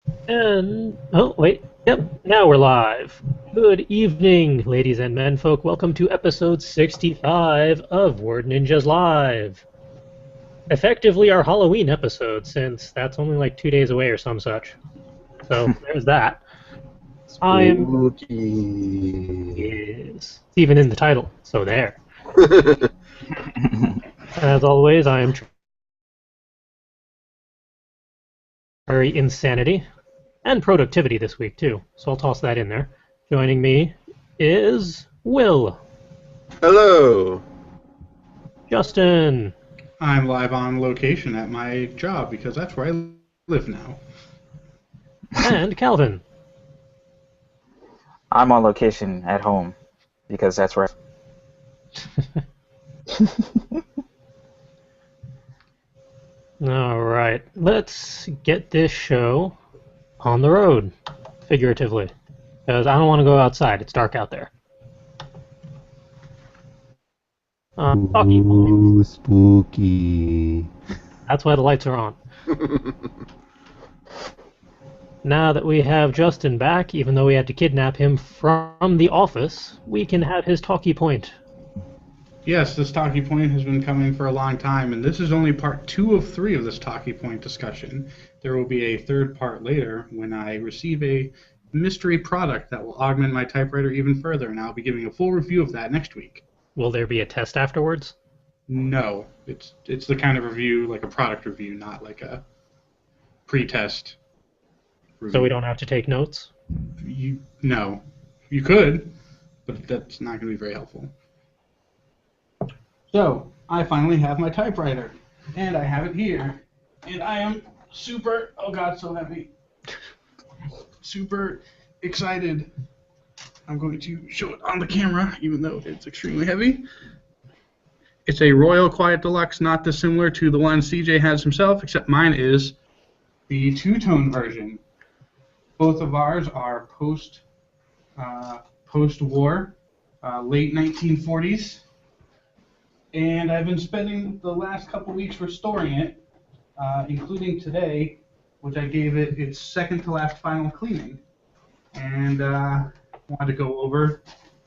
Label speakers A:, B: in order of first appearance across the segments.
A: And oh wait, yep, now we're live. Good evening, ladies and men folk. Welcome to episode 65 of Word Ninjas Live. Effectively our Halloween episode, since that's only like 2 days away or some such. So there's that. I am
B: Spooky.
A: Yes. It's even in the title, so there. As always, I am very insanity and productivity this week too. So I'll toss that in there. Joining me is Will,
B: Hello.
A: Justin,
C: I'm live on location at my job because that's where I live now.
A: and Calvin.
D: I'm on location at home because that's where.
A: All right, let's get this show on the road, figuratively, because I don't want to go outside. It's dark out there. Talkie points.
B: Ooh, spooky.
A: That's why the lights are on. Now that we have Justin back, even though we had to kidnap him from the office, we can have his talkie point.
C: Yes, this talkie point has been coming for a long time, and this is only part 2 of 3 of this talkie point discussion. There will be a third part later when I receive a mystery product that will augment my typewriter even further, and I'll be giving a full review of that next week.
A: Will there be a test afterwards?
C: No, it's the kind of review, like a product review, not like a pre-test review.
A: So we don't have to take notes?
C: No. You could, but that's not going to be very helpful. So, I finally have my typewriter, and I have it here, and I am super, oh god, so heavy, super excited. I'm going to show it on the camera, even though it's extremely heavy. It's a Royal Quiet Deluxe, not dissimilar to the one CJ has himself, except mine is the two-tone version. Both of ours are post-war, late 1940s. And I've been spending the last couple weeks restoring it, including today, which I gave it its second to last final cleaning. And wanted to go over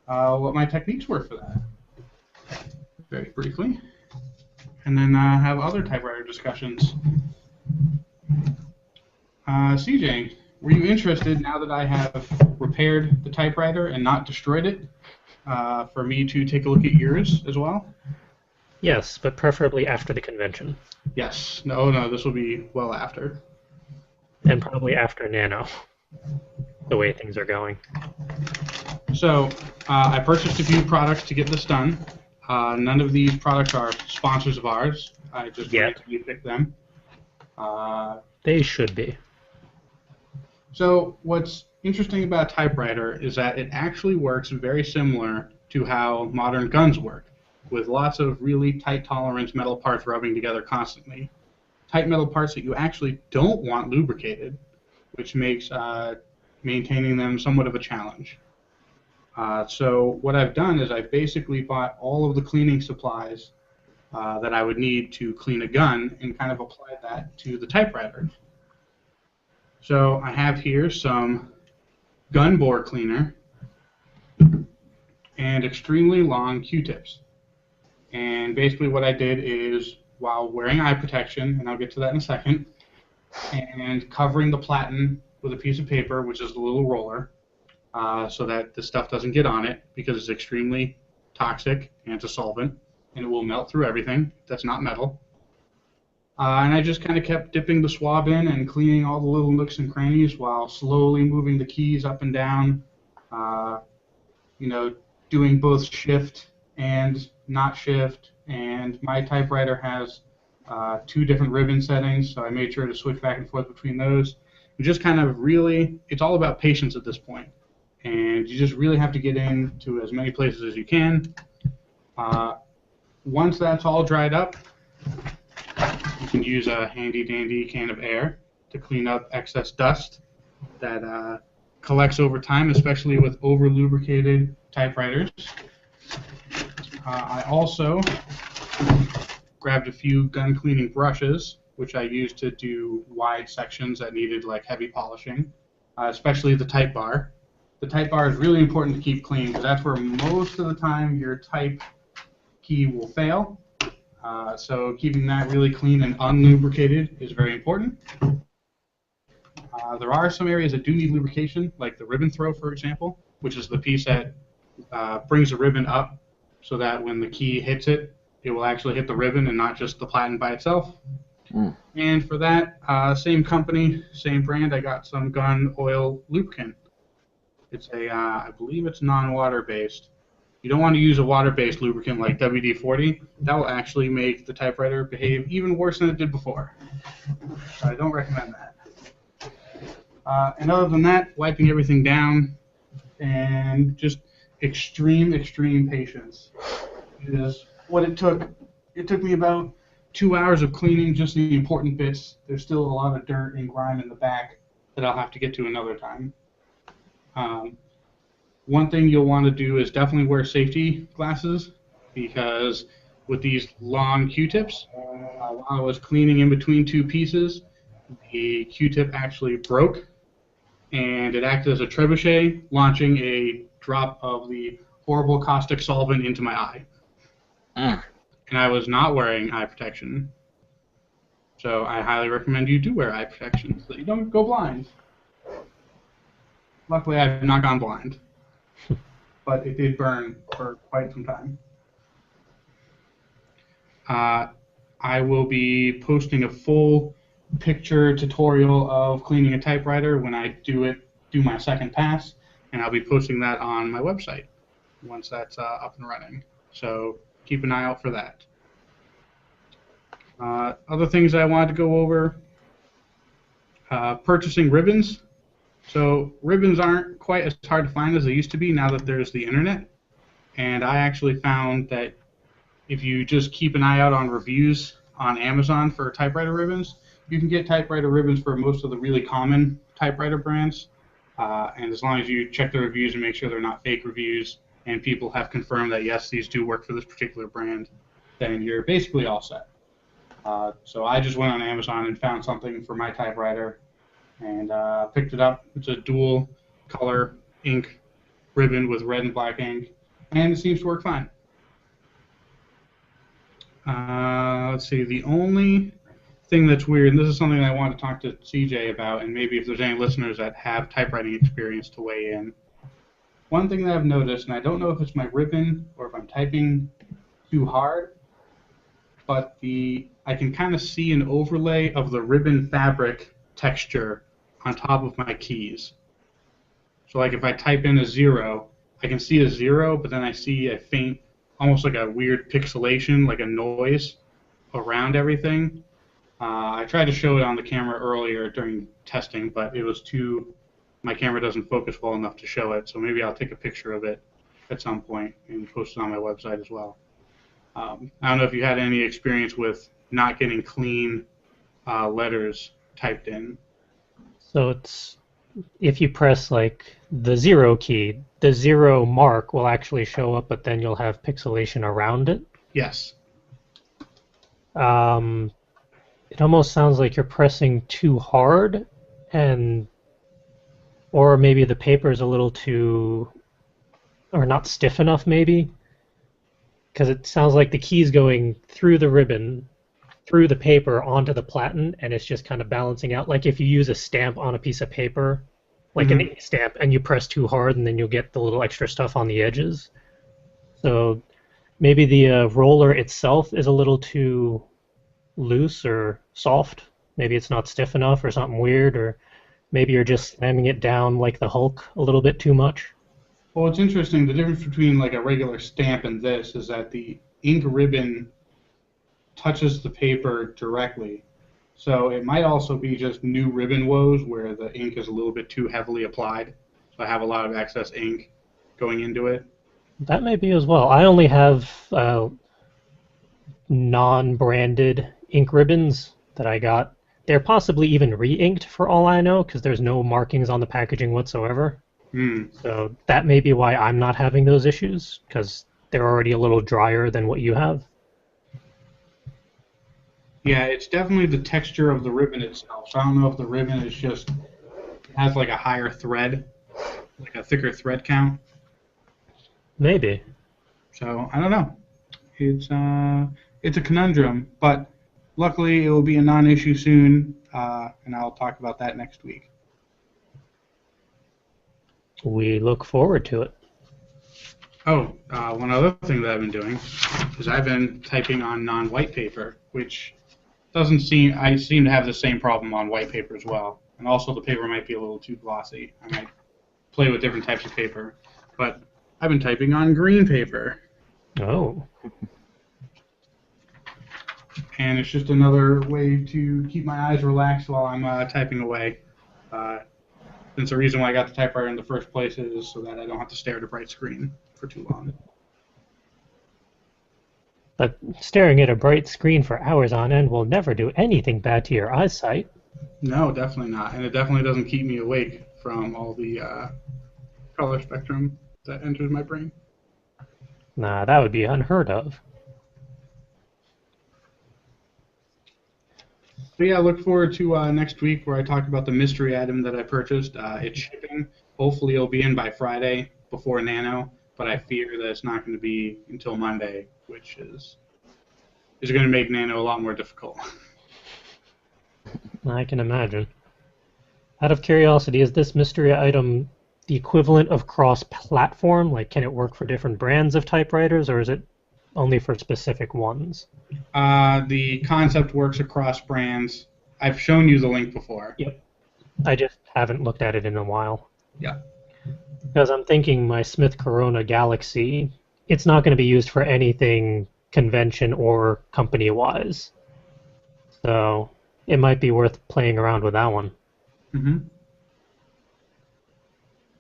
C: what my techniques were for that, very briefly. And then have other typewriter discussions. CJ, were you interested, now that I have repaired the typewriter and not destroyed it, for me to take a look at yours as well?
A: Yes, but preferably after the convention.
C: Yes. No, this will be well after.
A: And probably after Nano, the way things are going.
C: So, I purchased a few products to get this done. None of these products are sponsors of ours. I just randomly picked them.
A: They should be.
C: So, what's interesting about a typewriter is that it actually works very similar to how modern guns work, with lots of really tight tolerance metal parts rubbing together constantly. Tight metal parts that you actually don't want lubricated, which makes maintaining them somewhat of a challenge. So what I've done is I've basically bought all of the cleaning supplies that I would need to clean a gun and kind of applied that to the typewriter. So I have here some gun bore cleaner and extremely long Q-tips. And basically what I did is, while wearing eye protection, and I'll get to that in a second, and covering the platen with a piece of paper, which is a little roller, so that the stuff doesn't get on it, because it's extremely toxic and it's a solvent, and it will melt through everything that's not metal. And I just kind of kept dipping the swab in and cleaning all the little nooks and crannies while slowly moving the keys up and down, doing both shift and not shift. And my typewriter has 2 different ribbon settings, so I made sure to switch back and forth between those. And just kind of really, it's all about patience at this point. And you just really have to get into as many places as you can. Once that's all dried up, you can use a handy-dandy can of air to clean up excess dust that collects over time, especially with over-lubricated typewriters. I also grabbed a few gun cleaning brushes which I use to do wide sections that needed like heavy polishing, especially the type bar. The type bar is really important to keep clean because that's where most of the time your type key will fail. So keeping that really clean and unlubricated is very important. There are some areas that do need lubrication, like the ribbon throw, for example, which is the piece that brings the ribbon up so that when the key hits it, it will actually hit the ribbon and not just the platen by itself.
D: Mm.
C: And for that, same company, same brand, I got some gun oil lubricant. It's I believe it's non-water based. You don't want to use a water-based lubricant like WD-40. That will actually make the typewriter behave even worse than it did before. So I don't recommend that. And other than that, wiping everything down and just extreme patience is what it took. It took me about 2 hours of cleaning just the important bits. There's still a lot of dirt and grime in the back that I'll have to get to another time. One thing you'll want to do is definitely wear safety glasses because with these long Q-tips, while I was cleaning in between two pieces, the Q-tip actually broke and it acted as a trebuchet, launching a drop of the horrible caustic solvent into my eye.
D: Mm.
C: And I was not wearing eye protection. So I highly recommend you do wear eye protection so that you don't go blind. Luckily, I have not gone blind. But it did burn for quite some time. I will be posting a full picture tutorial of cleaning a typewriter when I do my second pass, and I'll be posting that on my website once that's up and running. So keep an eye out for that. Other things I wanted to go over, purchasing ribbons. So ribbons aren't quite as hard to find as they used to be now that there's the internet. And I actually found that if you just keep an eye out on reviews on Amazon for typewriter ribbons, you can get typewriter ribbons for most of the really common typewriter brands. And as long as you check the reviews and make sure they're not fake reviews and people have confirmed that, yes, these do work for this particular brand, then you're basically all set. So I just went on Amazon and found something for my typewriter and picked it up. It's a dual color ink ribbon with red and black ink, and it seems to work fine. Let's see, the only thing that's weird, and this is something I want to talk to CJ about, and maybe if there's any listeners that have typewriting experience to weigh in. One thing that I've noticed, and I don't know if it's my ribbon or if I'm typing too hard, but I can kind of see an overlay of the ribbon fabric texture on top of my keys. So like if I type in a 0, I can see a 0, but then I see a faint, almost like a weird pixelation, like a noise around everything. I tried to show it on the camera earlier during testing, but it was my camera doesn't focus well enough to show it, so maybe I'll take a picture of it at some point and post it on my website as well. I don't know if you had any experience with not getting clean letters typed in.
A: So it's if you press like the 0 key, the 0 mark will actually show up, but then you'll have pixelation around it.
C: Yes.
A: It almost sounds like you're pressing too hard, or maybe the paper is a little too, or not stiff enough maybe, because it sounds like the key's going through the ribbon, through the paper onto the platen, and it's just kind of balancing out. Like if you use a stamp on a piece of paper, like an ink stamp, and you press too hard, and then you'll get the little extra stuff on the edges. So maybe the roller itself is a little too loose or soft. Maybe it's not stiff enough or something weird, or maybe you're just slamming it down like the Hulk a little bit too much.
C: Well, it's interesting. The difference between like a regular stamp and this is that the ink ribbon touches the paper directly. So it might also be just new ribbon woes where the ink is a little bit too heavily applied. So I have a lot of excess ink going into it.
A: That may be as well. I only have non-branded ink ribbons that I got. They're possibly even re-inked for all I know, because there's no markings on the packaging whatsoever. So that may be why I'm not having those issues, because they're already a little drier than what you have.
C: Yeah, it's definitely the texture of the ribbon itself. So I don't know if the ribbon is just has like a higher thread, like a thicker thread count.
A: Maybe.
C: So I don't know. It's a conundrum, but luckily it will be a non-issue soon, and I'll talk about that next week.
A: We look forward to it.
C: Oh, one other thing that I've been doing is I've been typing on non-white paper, which doesn't seem I seem to have the same problem on white paper as well, and also the paper might be a little too glossy. I might play with different types of paper, but I've been typing on green paper.
A: Oh.
C: And it's just another way to keep my eyes relaxed while I'm typing away. Since the reason why I got the typewriter in the first place is so that I don't have to stare at a bright screen for too long.
A: But staring at a bright screen for hours on end will never do anything bad to your eyesight.
C: No, definitely not. And it definitely doesn't keep me awake from all the color spectrum that enters my brain.
A: Nah, that would be unheard of.
C: But yeah, I look forward to next week where I talk about the mystery item that I purchased. It's shipping. Hopefully it'll be in by Friday before Nano, but I fear that it's not going to be until Monday, which is going to make Nano a lot more difficult.
A: I can imagine. Out of curiosity, is this mystery item the equivalent of cross-platform? Like, can it work for different brands of typewriters, or is it only for specific ones?
C: The concept works across brands. I've shown you the link before.
A: Yep. I just haven't looked at it in a while.
C: Yeah.
A: Because I'm thinking my Smith Corona Galaxy, it's not going to be used for anything convention or company-wise. So it might be worth playing around with that one.
C: Mm-hmm.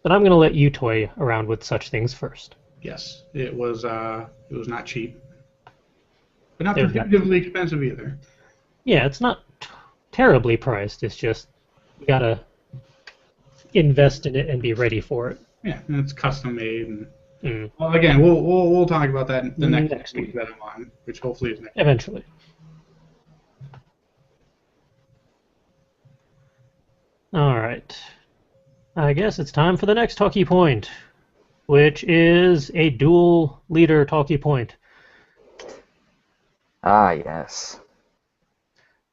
A: But I'm going to let you toy around with such things first.
C: Yes, it was not cheap, but not
A: There's that.
C: prohibitively expensive either.
A: Yeah, it's not terribly priced. It's just you got to invest in it and be ready for it.
C: Yeah, and it's custom made. And well, again, we'll talk about that the next week that I'm on, which hopefully is next.
A: Eventually. All right. I guess it's time for the next talkie point, which is a dual leader talkie point.
D: Ah, yes.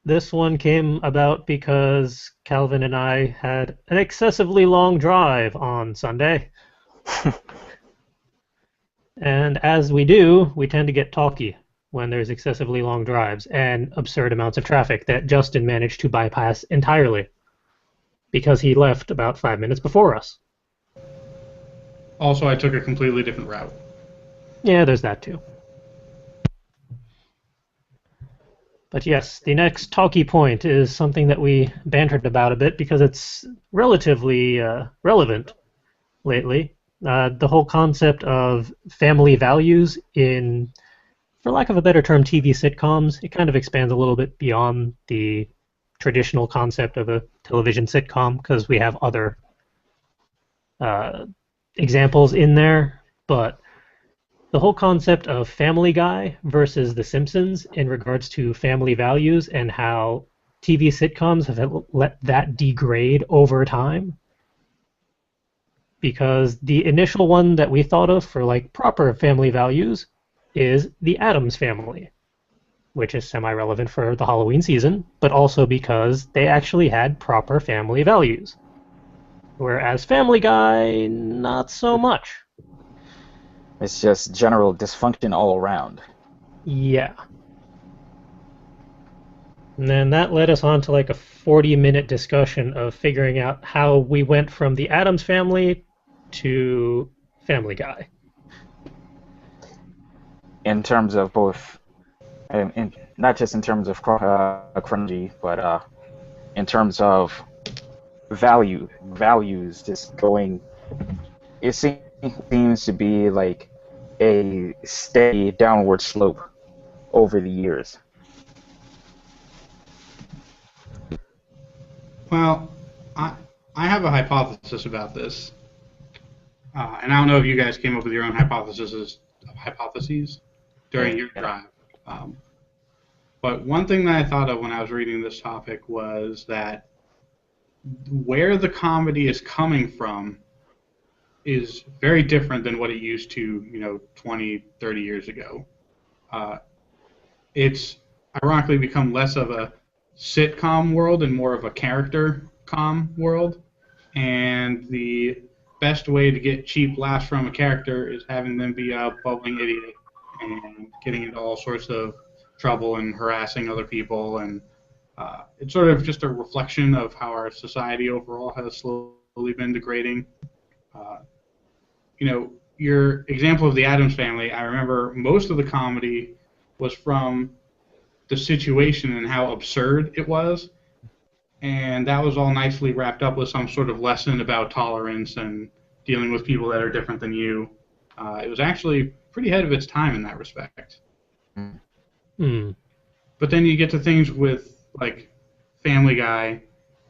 A: This one came about because Calvin and I had an excessively long drive on Sunday. And as we do, we tend to get talky when there's excessively long drives and absurd amounts of traffic that Justin managed to bypass entirely because he left about 5 minutes before us.
C: Also, I took a completely different route.
A: Yeah, there's that too. But yes, the next talkie point is something that we bantered about a bit because it's relatively relevant lately. The whole concept of family values in, for lack of a better term, TV sitcoms, it kind of expands a little bit beyond the traditional concept of a television sitcom because we have other examples in there, but the whole concept of Family Guy versus The Simpsons in regards to family values and how TV sitcoms have let that degrade over time. Because the initial one that we thought of for like proper family values is the Addams Family, which is semi-relevant for the Halloween season, but also because they actually had proper family values. Whereas Family Guy, not so much.
D: It's just general dysfunction all around.
A: Yeah. And then that led us on to like a 40-minute discussion of figuring out how we went from the Addams Family to Family Guy.
D: In terms of both, not just in terms of crunchy, but in terms of values just going, it seems to be like a steady downward slope over the years.
C: Well, I have a hypothesis about this, and I don't know if you guys came up with your own hypotheses during your drive. But one thing that I thought of when I was reading this topic was that where the comedy is coming from is very different than what it used to, 20, 30 years ago. Uh, it's ironically become less of a sitcom world and more of a character com world. And the best way to get cheap laughs from a character is having them be a bubbling idiot and getting into all sorts of trouble and harassing other people. And it's sort of just a reflection of how our society overall has slowly been degrading. Uh, your example of the Addams family, I remember most of the comedy was from the situation and how absurd it was. And that was all nicely wrapped up with some sort of lesson about tolerance and dealing with people that are different than you. It was actually pretty ahead of its time in that respect.
A: Hmm.
C: But then you get to things with, like, Family Guy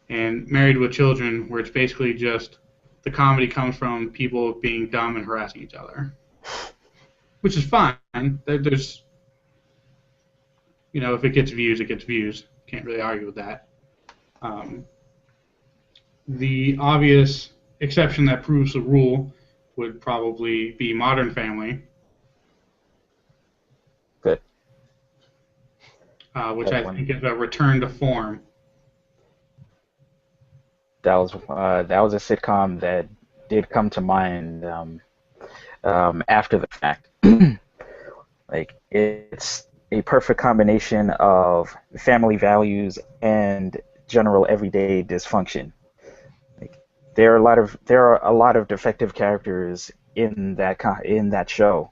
C: and Married with Children, where it's basically just the comedy comes from people being dumb and harassing each other. Which is fine. There's, if it gets views, it gets views. Can't really argue with that. The obvious exception that proves the rule would probably be Modern Family,
D: Good.
C: which I think is a return to form.
D: That was a sitcom that did come to mind after the fact. Like, it's a perfect combination of family values and general everyday dysfunction. Like, there are a lot of defective characters in that show,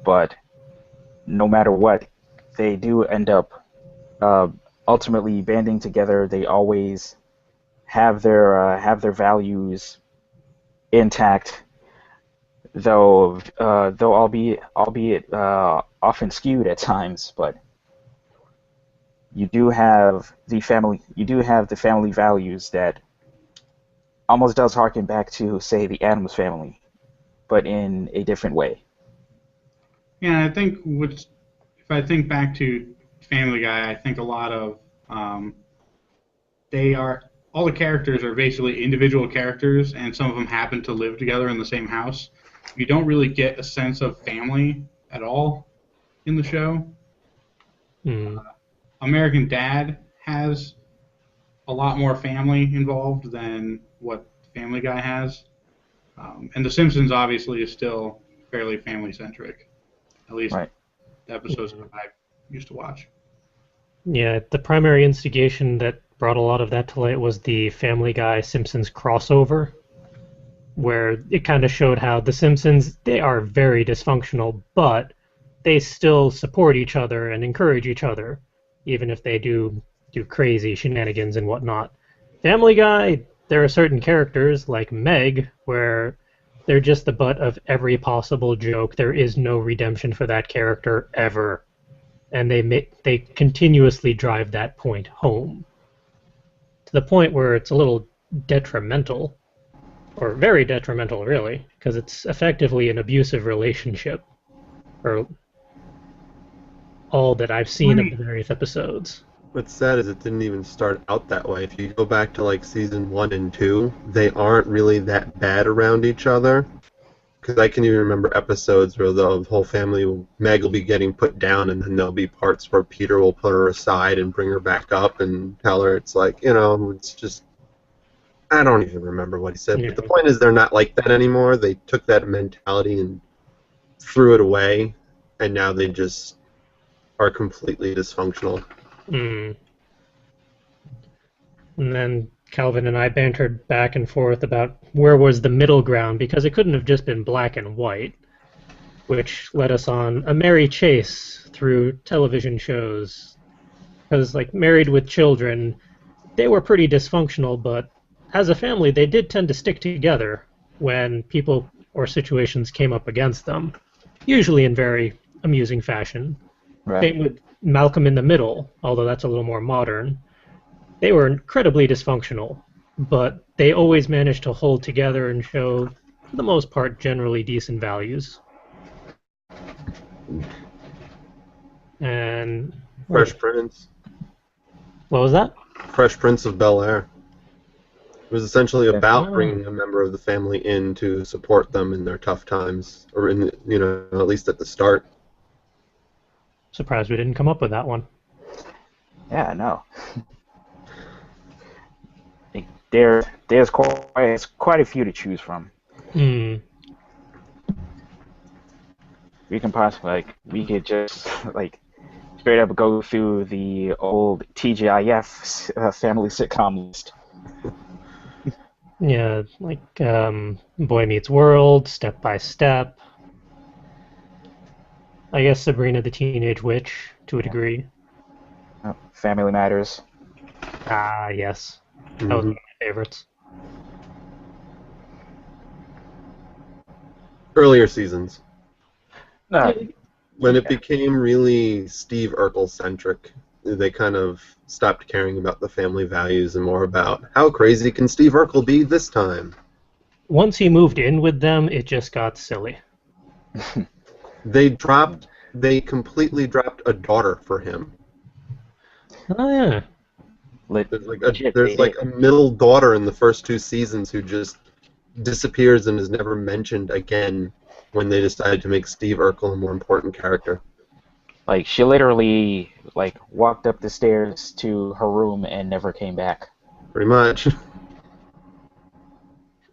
D: but no matter what, they do end up ultimately banding together. They always have their values intact, though albeit often skewed at times. But you do have the family values that almost does harken back to, say, the Addams family, but in a different way.
C: Yeah, I think if I think back to Family Guy, I think a lot of all the characters are basically individual characters, and some of them happen to live together in the same house. You don't really get a sense of family at all in the show. American Dad has a lot more family involved than what Family Guy has. And The Simpsons obviously is still fairly family-centric, at least
D: Right.
C: the episodes that I used to watch.
A: Yeah, the primary instigation that brought a lot of that to light was the Family Guy Simpsons crossover, where it kind of showed how the Simpsons, they are very dysfunctional, but they still support each other and encourage each other, even if they do crazy shenanigans and whatnot. Family Guy, there are certain characters, like Meg, where they're just the butt of every possible joke. There is no redemption for that character ever. And they continuously drive that point home, to the point where it's a little detrimental, or very detrimental, really, because it's effectively an abusive relationship, or all that I've seen of the various episodes.
B: What's sad is it didn't even start out that way. If you go back to like season 1 and 2, they aren't really that bad around each other. Because I can even remember episodes where the whole family, Meg will be getting put down, and then there'll be parts where Peter will put her aside and bring her back up and tell her it's like, it's just, I don't even remember what he said.
A: Yeah.
B: But the point is they're not like that anymore. They took that mentality and threw it away, and now they just are completely dysfunctional.
A: And then Calvin and I bantered back and forth about where was the middle ground, because it couldn't have just been black and white, which led us on a merry chase through television shows. Because, like, Married with Children, they were pretty dysfunctional, but as a family, they did tend to stick together when people or situations came up against them, usually in very amusing fashion.
D: Right.
A: Same with Malcolm in the Middle, although that's a little more modern. They were incredibly dysfunctional, but they always managed to hold together and show, for the most part, generally decent values. And
B: Fresh Prince.
A: What was that?
B: Fresh Prince of Bel-Air. It was essentially about
A: Oh.
B: bringing a member of the family in to support them in their tough times, or at least at the start.
A: Surprised we didn't come up with that one.
D: Yeah, no. Like, there's quite a few to choose from.
A: Hmm.
D: We could just straight up go through the old TGIF family sitcom list.
A: Yeah, like Boy Meets World, Step by Step. I guess Sabrina the Teenage Witch, to a degree.
D: Family Matters.
A: Ah, yes. That was one of my favorites.
B: Earlier seasons.
D: No,
B: When it became really Steve Urkel-centric, they kind of stopped caring about the family values and more about how crazy can Steve Urkel be this time.
A: Once he moved in with them, it just got silly.
B: They completely dropped a daughter for him.
A: Oh, yeah.
B: There's like a middle daughter in the first 2 seasons who just disappears and is never mentioned again when they decided to make Steve Urkel a more important character.
D: Like, she literally walked up the stairs to her room and never came back.
B: Pretty much.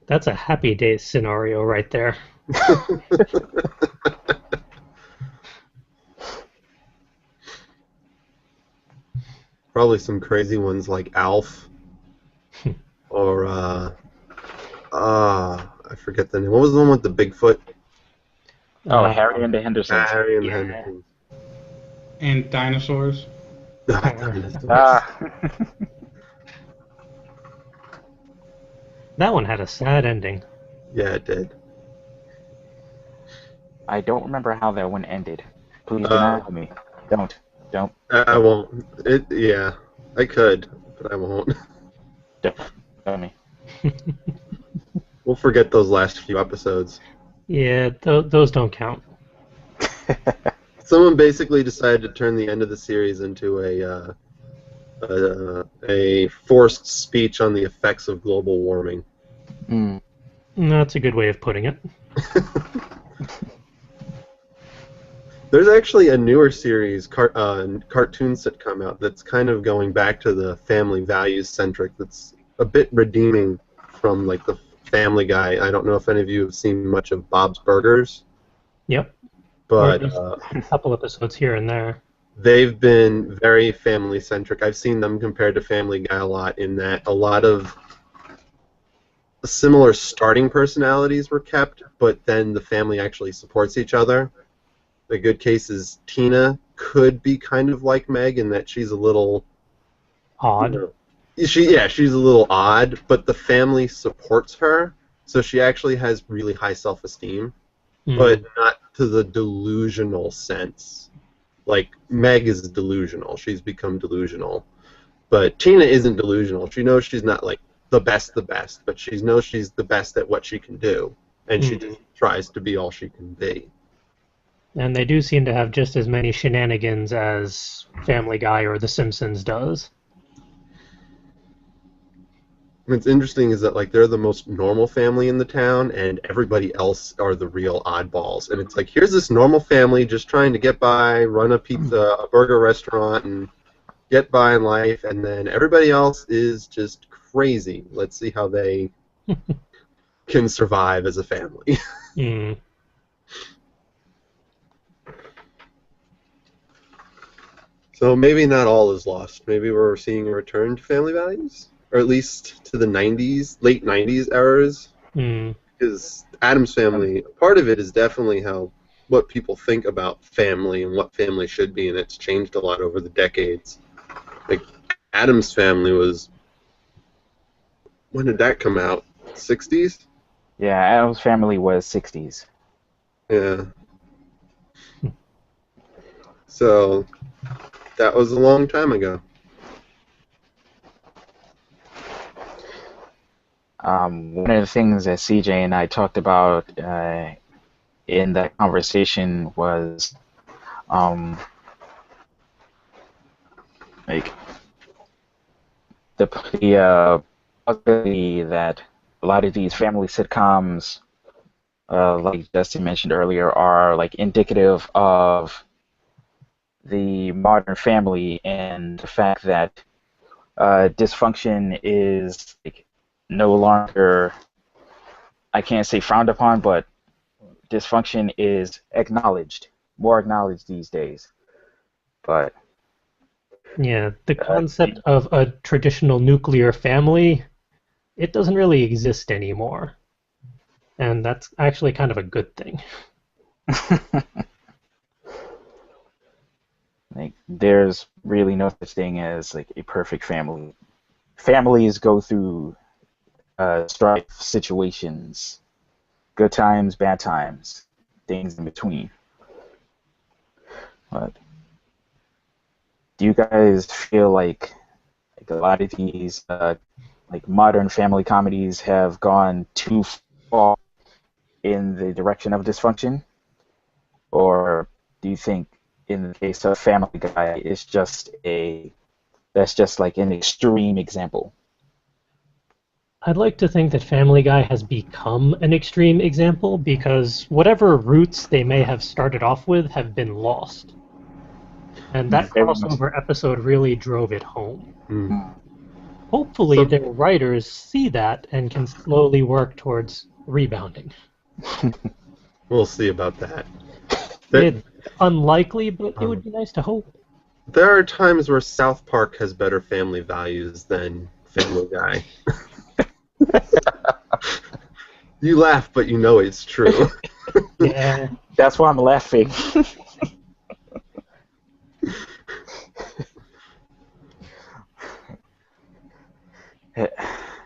A: That's a Happy Days scenario right there.
B: Probably some crazy ones like Alf. Or, I forget the name. What was the one with the Bigfoot?
D: Harry and the Hendersons.
B: Harry and the Hendersons.
C: And dinosaurs.
A: That one had a sad ending.
B: Yeah, it did.
D: I don't remember how that one ended. Please do not tell me. Don't.
B: I won't. Yeah, I could, but I won't.
D: Don't tell me.
B: We'll forget those last few episodes.
A: Yeah, those don't count.
B: Someone basically decided to turn the end of the series into a forced speech on the effects of global warming.
A: That's a good way of putting it.
B: There's actually a newer series, cartoon sitcom out that's kind of going back to the family values centric. That's a bit redeeming from like the Family Guy. I don't know if any of you have seen much of Bob's Burgers.
A: Yep.
B: But
A: a couple episodes here and there.
B: They've been very family centric. I've seen them compared to Family Guy a lot in that a lot of similar starting personalities were kept, but then the family actually supports each other. The good case is Tina could be kind of like Meg in that she's a little
A: odd.
B: She's a little odd, but the family supports her, so she actually has really high self-esteem, but not to the delusional sense. Like, Meg is delusional. She's become delusional. But Tina isn't delusional. She knows she's not, like, the best, but she knows she's the best at what she can do, and she just tries to be all she can be.
A: And they do seem to have just as many shenanigans as Family Guy or The Simpsons does.
B: What's interesting is that like they're the most normal family in the town, and everybody else are the real oddballs. And it's like, here's this normal family just trying to get by, run a burger restaurant, and get by in life, and then everybody else is just crazy. Let's see how they can survive as a family. So maybe not all is lost. Maybe we're seeing a return to family values, or at least to the late 90s eras. Because Addams Family, part of it is definitely what people think about family and what family should be, and it's changed a lot over the decades. Like, Addams Family was... When did that come out? 60s?
D: Yeah, Addams Family was 60s.
B: Yeah. So, that was a long time ago.
D: One of the things that CJ and I talked about in that conversation was Like the possibility that a lot of these family sitcoms, like Justin mentioned earlier, are like indicative of the modern family and the fact that dysfunction is like no longer, I can't say frowned upon, but dysfunction is more acknowledged these days. But
A: Yeah, the concept of a traditional nuclear family, it doesn't really exist anymore. And that's actually kind of a good thing.
D: like there's really no such thing as like a perfect family. Families go through strife situations, good times, bad times, things in between. But do you guys feel like a lot of these like modern family comedies have gone too far in the direction of dysfunction, or do you think in the case of Family Guy, that's just like an extreme example?
A: I'd like to think that Family Guy has become an extreme example because whatever roots they may have started off with have been lost. And that
D: Very much.
A: crossover episode really drove it home.
B: Mm.
A: Hopefully,
B: So-
A: their writers see that and can slowly work towards rebounding.
B: We'll see about that.
A: It's unlikely, but it would be nice to hope.
B: There are times where South Park has better family values than Family Guy. You laugh, but you know it's true.
A: Yeah,
D: That's why I'm laughing.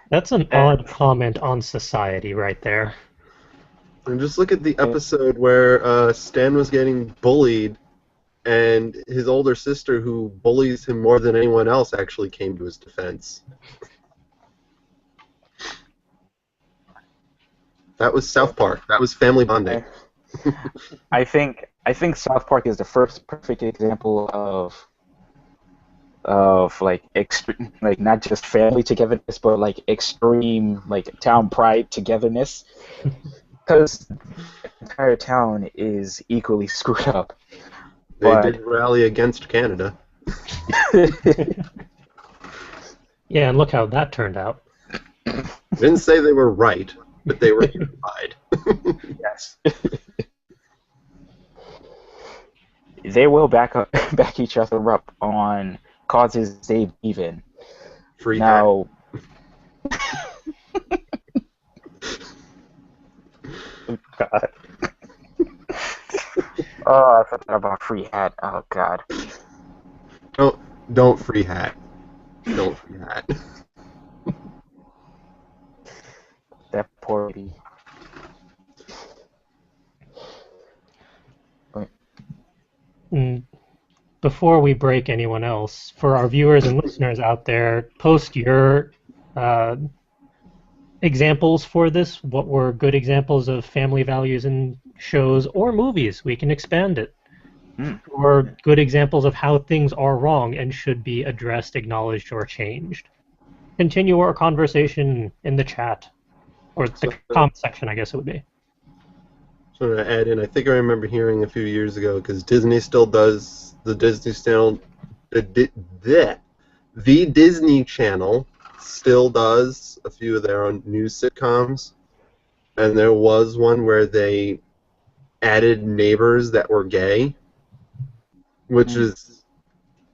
A: that's an odd comment on society right there.
B: And just look at the episode where Stan was getting bullied, and his older sister, who bullies him more than anyone else, actually came to his defense. That was South Park. That was family bonding.
D: I think South Park is the first perfect example of like like not just family togetherness, but like extreme like town pride togetherness. Because the entire town is equally screwed up.
B: They did rally against Canada.
A: Yeah, and look how that turned out.
B: Didn't say they were right, but they were unified.
D: Yes. They will back each other up on causes they believe in.
B: Free
D: Now, God. Oh, I forgot about free hat. Oh God.
B: Don't free hat. Don't free hat.
D: That poor lady.
A: Before we break anyone else, for our viewers and listeners out there, post your examples for this. What were good examples of family values in shows or movies? We can expand it. Or good examples of how things are wrong and should be addressed, acknowledged, or changed. Continue our conversation in the chat, or the comment section, I guess it would be.
B: So to add in, I think I remember hearing a few years ago, because Disney still does the Disney Channel, the Disney Channel still does a few of their own news sitcoms, and there was one where they added neighbors that were gay, which is,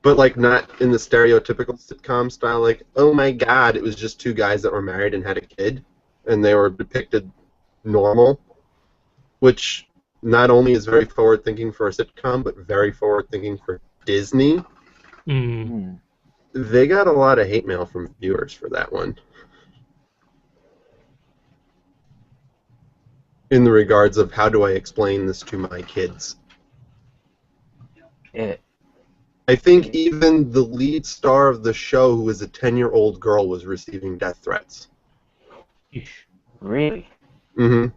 B: but like not in the stereotypical sitcom style, like, oh my god, it was just two guys that were married and had a kid, and they were depicted normal, which not only is very forward-thinking for a sitcom, but very forward-thinking for Disney. They got a lot of hate mail from viewers for that one. In the regards of, how do I explain this to my kids? I think even the lead star of the show, who was a 10-year-old girl, was receiving death threats.
D: Really?
B: Mm-hmm.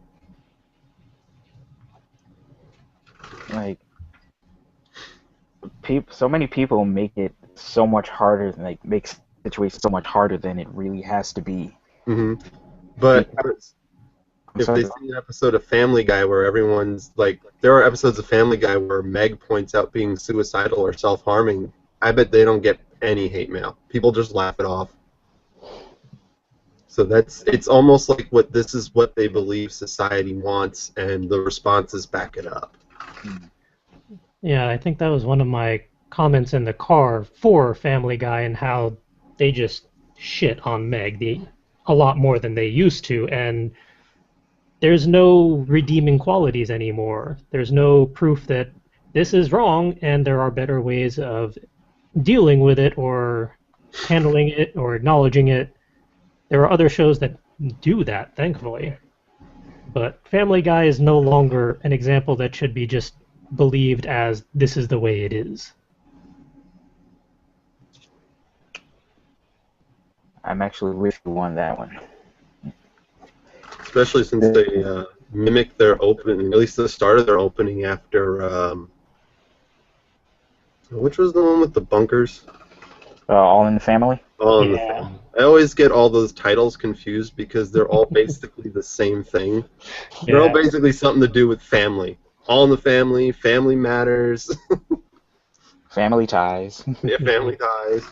D: Like, so many people make it so much harder, like makes situations so much harder than it really has to be.
B: Hmm. But
D: I'm
B: if they
D: sorry.
B: see an episode of Family Guy where everyone's like, there are episodes of Family Guy where Meg points out being suicidal or self-harming, I bet they don't get any hate mail. People just laugh it off. So it's almost like this is what they believe society wants, and the responses back it up.
A: Yeah, I think that was one of my comments in the car for Family Guy and how they just shit on Meg a lot more than they used to, and there's no redeeming qualities anymore. There's no proof that this is wrong and there are better ways of dealing with it or handling it or acknowledging it. There are other shows that do that, thankfully. But Family Guy is no longer an example that should be just believed as this is the way it is.
D: I'm actually with you on that one.
B: Especially since they mimic their opening, at least the start of their opening after, which was the one with the bunkers?
D: All in the Family?
B: All in the
A: Yeah.
B: Family. I always get all those titles confused because they're all basically the same thing. They're all basically something to do with family. All in the Family, Family Matters,
D: Family Ties.
B: yeah, Family Ties.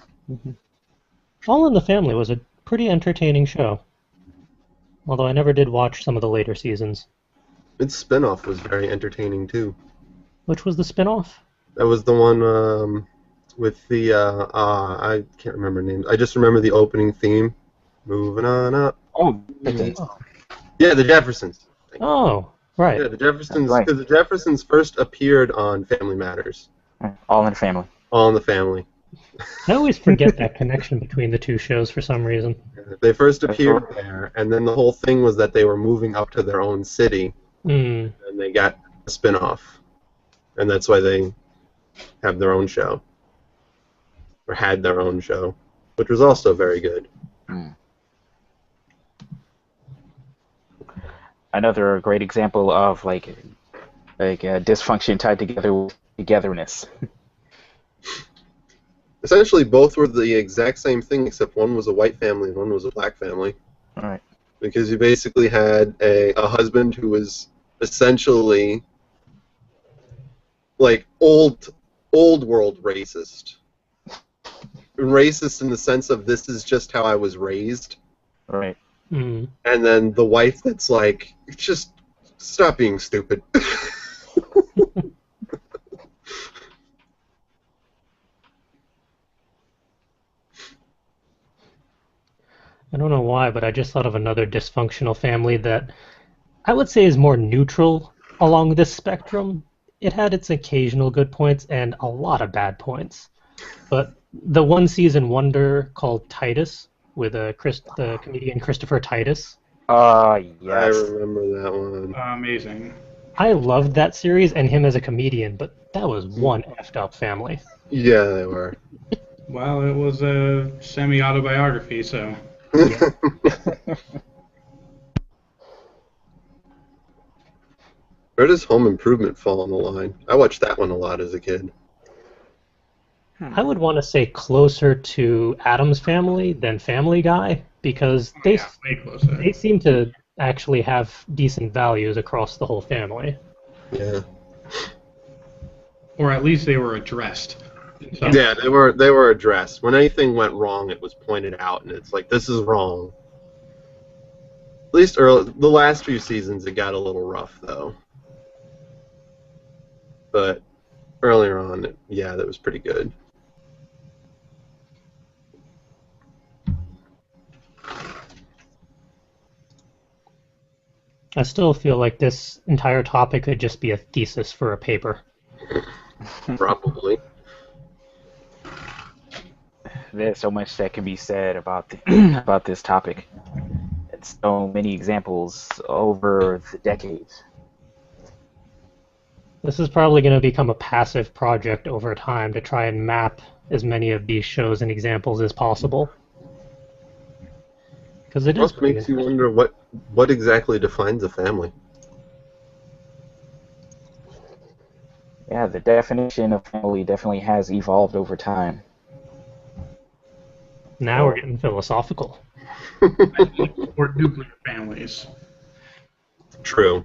A: All in the Family was a pretty entertaining show. Although I never did watch some of the later seasons.
B: Its spin-off was very entertaining too.
A: Which was the spin-off?
B: That was the one with the I can't remember names. I just remember the opening theme. Moving on up.
D: Oh,
B: Yeah, the Jeffersons.
A: Oh, right.
B: Yeah, the Jeffersons.
D: Right.
B: Because the Jeffersons first appeared on Family Matters.
D: All in the Family.
B: All in the Family.
A: I always forget that connection between the two shows for some reason.
B: They first appeared there, and then the whole thing was that they were moving up to their own city,
A: Mm.
B: and they got a spin-off. And that's why they have their own show. Or had their own show, which was also very good.
D: Another great example of like dysfunction tied together with togetherness.
B: Essentially, both were the exact same thing, except one was a white family and one was a black family.
D: All right.
B: Because you basically had a husband who was essentially like old world racist. Racist in the sense of this is just how I was raised.
D: All right.
A: Mm.
B: And then the wife that's like, just stop being stupid.
A: I don't know why, but I just thought of another dysfunctional family that I would say is more neutral along this spectrum. It had its occasional good points and a lot of bad points. But the one season wonder called Titus with the comedian Christopher Titus.
B: I
D: Yes.
B: remember that one.
C: Amazing.
A: I loved that series and him as a comedian, but that was one effed up family.
B: Yeah, they were.
C: Well, it was a semi-autobiography, so...
B: Where does Home Improvement fall on the line? I watched that one a lot as a kid.
A: I would want to say closer to Addams Family than Family Guy because they
C: Yeah, way closer.
A: they seem to actually have decent values across the whole family.
B: Yeah.
C: Or at least they were addressed.
B: Yeah, they were addressed. When anything went wrong, it was pointed out, and it's like, this is wrong. At least the last few seasons, it got a little rough, though. But earlier on, yeah, that was pretty good.
A: I still feel like this entire topic could just be a thesis for a paper.
B: Probably.
D: There's so much that can be said about about this topic. It's so many examples over the decades.
A: This is probably going to become a passive project over time to try and map as many of these shows and examples as possible. Because it
B: It
A: is
B: also makes you wonder what exactly defines a family.
D: Yeah, the definition of family definitely has evolved over time.
A: Now we're getting philosophical.
C: Or nuclear families.
B: True.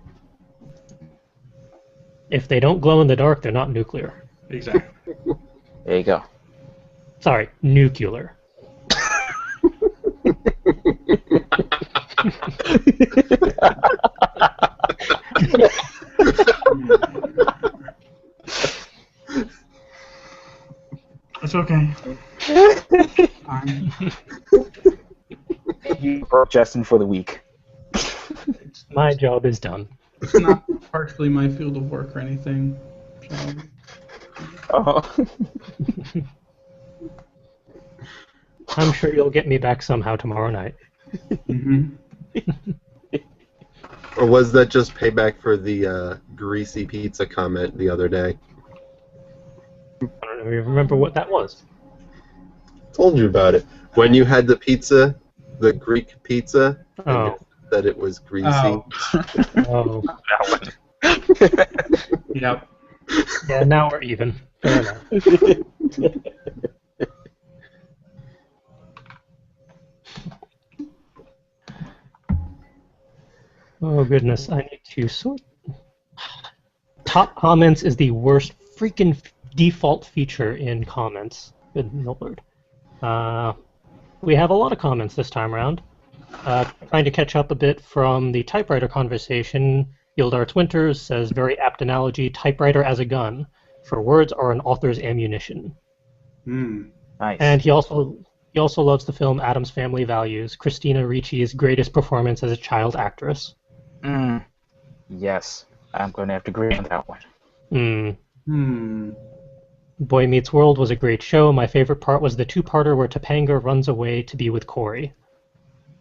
A: If they don't glow in the dark, they're not nuclear.
C: Exactly.
D: There you go.
A: Sorry, nuclear.
C: It's okay. Fine.
D: You broke Justin for the week.
A: My job is done.
C: It's not partially my field of work or anything. So.
D: Oh.
A: I'm sure you'll get me back somehow tomorrow night.
C: Mm-hmm.
B: Or was that just payback for the greasy pizza comment the other day?
A: I don't even remember what that was.
B: Told you about it. When you had the pizza, the Greek pizza, and
A: Oh.
B: you said that it was greasy.
C: Oh.
A: Oh.
D: That one.
C: Yep.
A: Yeah, now we're even. Fair enough. Oh goodness, I need to sort. Top comments is the worst freaking default feature in comments. Good lord. We have a lot of comments this time around. Trying to catch up a bit from the typewriter conversation. Gildarts Winters says, very apt analogy, typewriter as a gun. For words are an author's ammunition.
C: Mm.
D: Nice.
A: And he also loves the film Addams Family Values, Christina Ricci's greatest performance as a child actress.
D: Yes, I'm going to have to agree on that one.
A: Boy Meets World was a great show. My favorite part was the two-parter where Topanga runs away to be with Corey.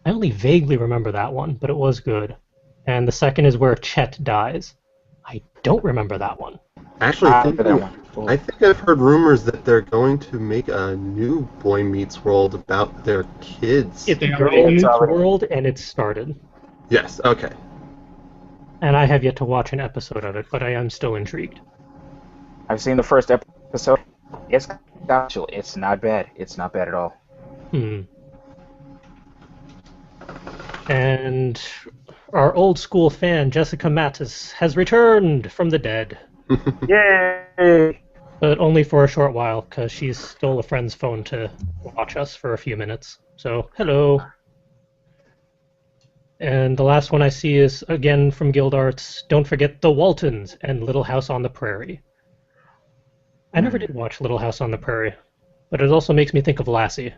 A: I only vaguely remember that one, but it was good. And the second is where Chet dies. I don't remember that one.
B: Actually,
D: I remember that one. Cool.
B: I think I've heard rumors that they're going to make a new Boy Meets World about their kids.
A: It's
C: They
A: Girl
C: already-
A: Meets
D: already-
A: World, and it's started.
B: Yes, okay.
A: And I have yet to watch an episode of it, but I am still intrigued.
D: I've seen the first episode. It's actually, it's not bad. It's not bad at all.
A: And our old school fan, Jessica Mattis, has returned from the dead.
D: Yay!
A: But only for a short while, because she stole a friend's phone to watch us for a few minutes. So, hello. And the last one I see is, again, from Gildarts. Don't forget The Waltons and Little House on the Prairie. I never did watch Little House on the Prairie, but it also makes me think of Lassie.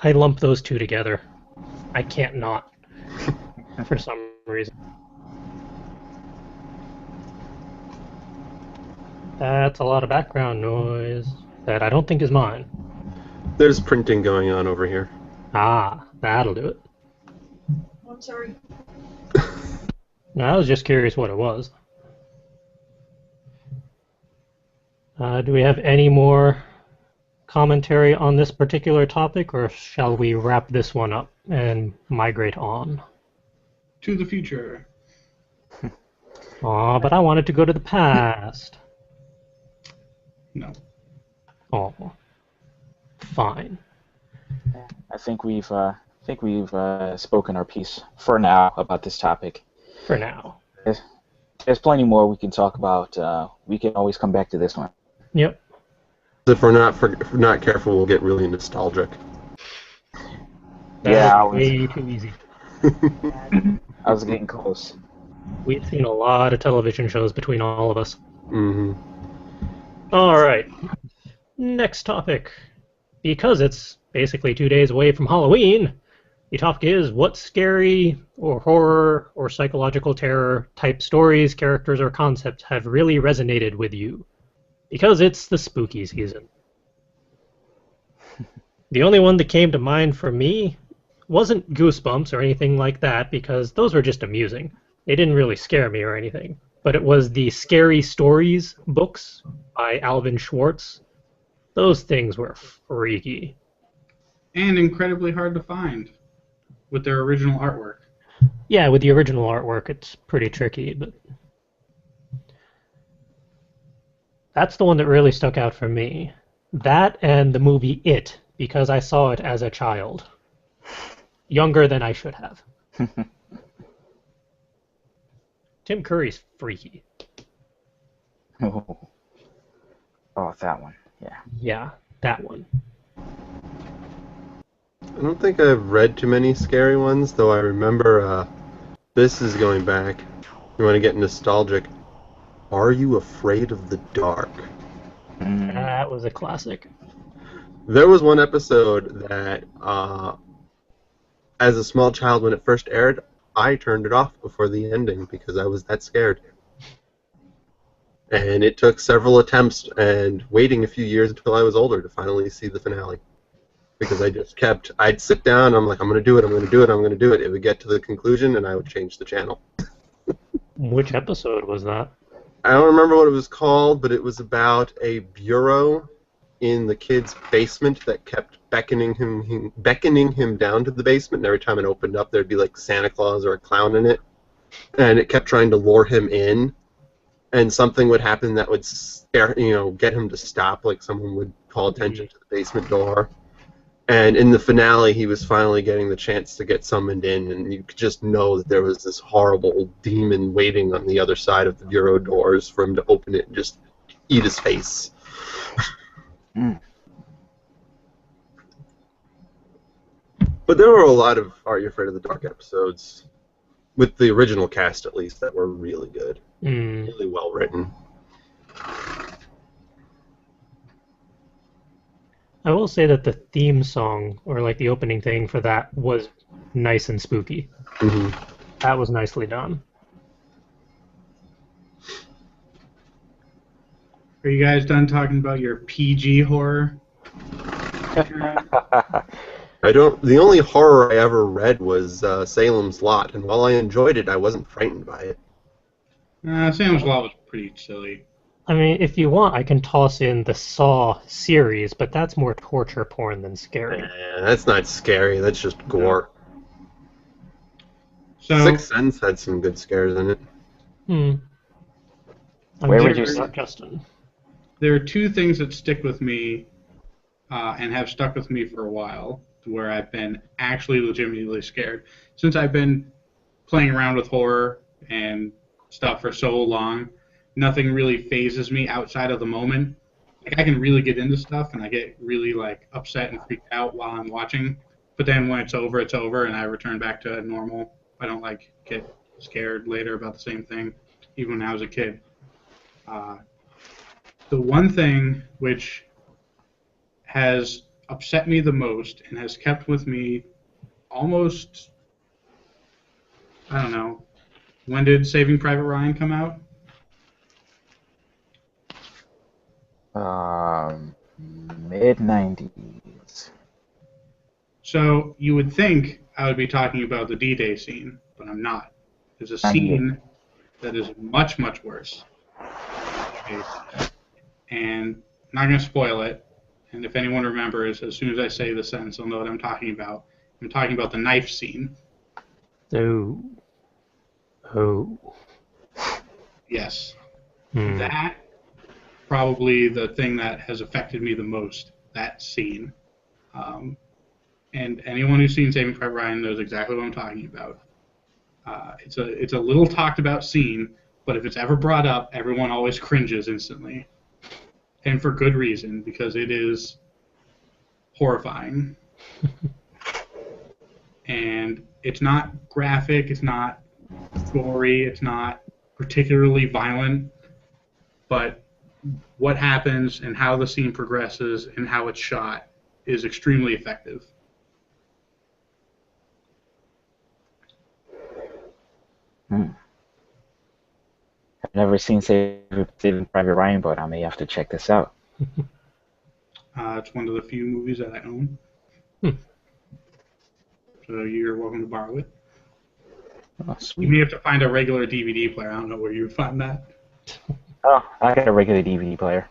A: I lump those two together. I can't not, for some reason. That's a lot of background noise that I don't think is mine.
B: There's printing going on over here.
A: Ah, that'll do it.
E: I'm sorry.
A: No, I was just curious what it was. Do we have any more commentary on this particular topic, or shall we wrap this one up and migrate on?
C: To the future.
A: Aw, but I wanted to go to the past.
C: No.
A: Oh, fine.
D: I think we've spoken our piece for now about this topic.
A: For now.
D: There's plenty more we can talk about. We can always come back to this one.
A: Yep.
B: If we're not careful, we'll get really nostalgic.
D: Yeah,
A: That's way too easy.
D: I was getting close.
A: We've seen a lot of television shows between all of us.
B: Mm-hmm.
A: All right. Next topic. Because it's basically 2 days away from Halloween, the topic is what scary or horror or psychological terror type stories, characters, or concepts have really resonated with you. Because it's the spooky season. The only one that came to mind for me wasn't Goosebumps or anything like that, because those were just amusing. They didn't really scare me or anything. But it was the Scary Stories books by Alvin Schwartz. Those things were freaky.
C: And incredibly hard to find with their original artwork.
A: Yeah, with the original artwork, it's pretty tricky, but that's the one that really stuck out for me. That and the movie It, because I saw it as a child. Younger than I should have. Tim Curry's freaky.
D: Oh, that one. Yeah.
A: Yeah, that one.
B: I don't think I've read too many scary ones, though I remember, this is going back. You want to get nostalgic. Are You Afraid of the Dark?
A: That was a classic.
B: There was one episode that, as a small child when it first aired, I turned it off before the ending because I was that scared. And it took several attempts and waiting a few years until I was older to finally see the finale. Because I just kept, I'd sit down, I'm like, I'm going to do it, I'm going to do it, I'm going to do it. It would get to the conclusion and I would change the channel.
A: Which episode was that?
B: I don't remember what it was called, but it was about a bureau in the kid's basement that kept beckoning him down to the basement, and every time it opened up, there'd be like Santa Claus or a clown in it, and it kept trying to lure him in, and something would happen that would scare, get him to stop, like someone would call attention to the basement door. And in the finale, he was finally getting the chance to get summoned in, and you could just know that there was this horrible demon waiting on the other side of the bureau doors for him to open it and just eat his face. But there were a lot of Are You Afraid of the Dark episodes, with the original cast at least, that were really good. Really well written.
A: I will say that the theme song, or like the opening thing for that, was nice and spooky.
B: Mm-hmm.
A: That was nicely done.
C: Are you guys done talking about your PG horror?
B: The only horror I ever read was Salem's Lot, and while I enjoyed it, I wasn't frightened by it.
C: Salem's Lot was pretty silly.
A: I mean, if you want, I can toss in the Saw series, but that's more torture porn than scary.
B: That's not scary, that's just gore.
C: So,
B: Sixth Sense had some good scares in it.
D: Where would you
A: start, Justin?
C: There are two things that stick with me and have stuck with me for a while, where I've been actually legitimately scared. Since I've been playing around with horror and stuff for so long, nothing really phases me outside of the moment. Like, I can really get into stuff, and I get really upset and freaked out while I'm watching. But then when it's over, and I return back to normal. I don't get scared later about the same thing, even when I was a kid. The one thing which has upset me the most and has kept with me almost, I don't know, when did Saving Private Ryan come out?
D: Mid-90s.
C: So you would think I would be talking about the D-Day scene, but I'm not. There's a scene that is much, much worse. Okay. And I'm not going to spoil it. And if anyone remembers, as soon as I say the sentence, they'll know what I'm talking about. I'm talking about the knife scene.
A: Oh.
C: Yes. That probably the thing that has affected me the most, that scene. And anyone who's seen Saving Private Ryan knows exactly what I'm talking about. It's a little talked about scene, but if it's ever brought up, everyone always cringes instantly. And for good reason, because it is horrifying. And it's not graphic, it's not gory, it's not particularly violent, but what happens and how the scene progresses and how it's shot is extremely effective.
D: I've never seen Saving Private Ryan, but I may have to check this out.
C: It's one of the few movies that I own. So you're welcome to borrow it.
D: Oh,
C: You
D: sweet.
C: may have to find a regular DVD player. I don't know where you would find that.
D: Oh, I got a regular DVD player.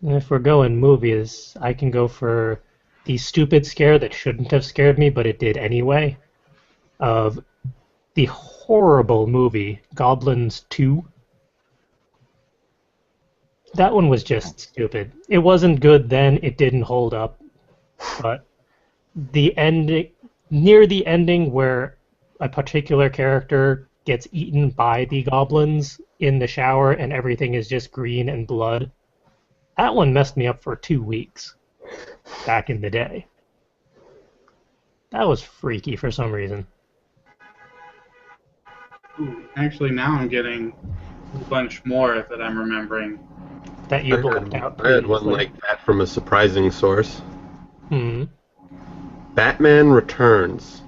A: If we're going movies, I can go for the stupid scare that shouldn't have scared me, but it did anyway, of the horrible movie Goblins 2. That one was just stupid. It wasn't good then. It didn't hold up. But the ending, near the ending, where a particular character gets eaten by the goblins in the shower and everything is just green and blood, that one messed me up for 2 weeks back in the day. That was freaky for some reason.
C: Ooh, actually, now I'm getting a bunch more that I'm remembering.
A: That you blocked out
B: I had one
A: previously.
B: like that from a surprising source.
A: Hmm.
B: Batman Returns.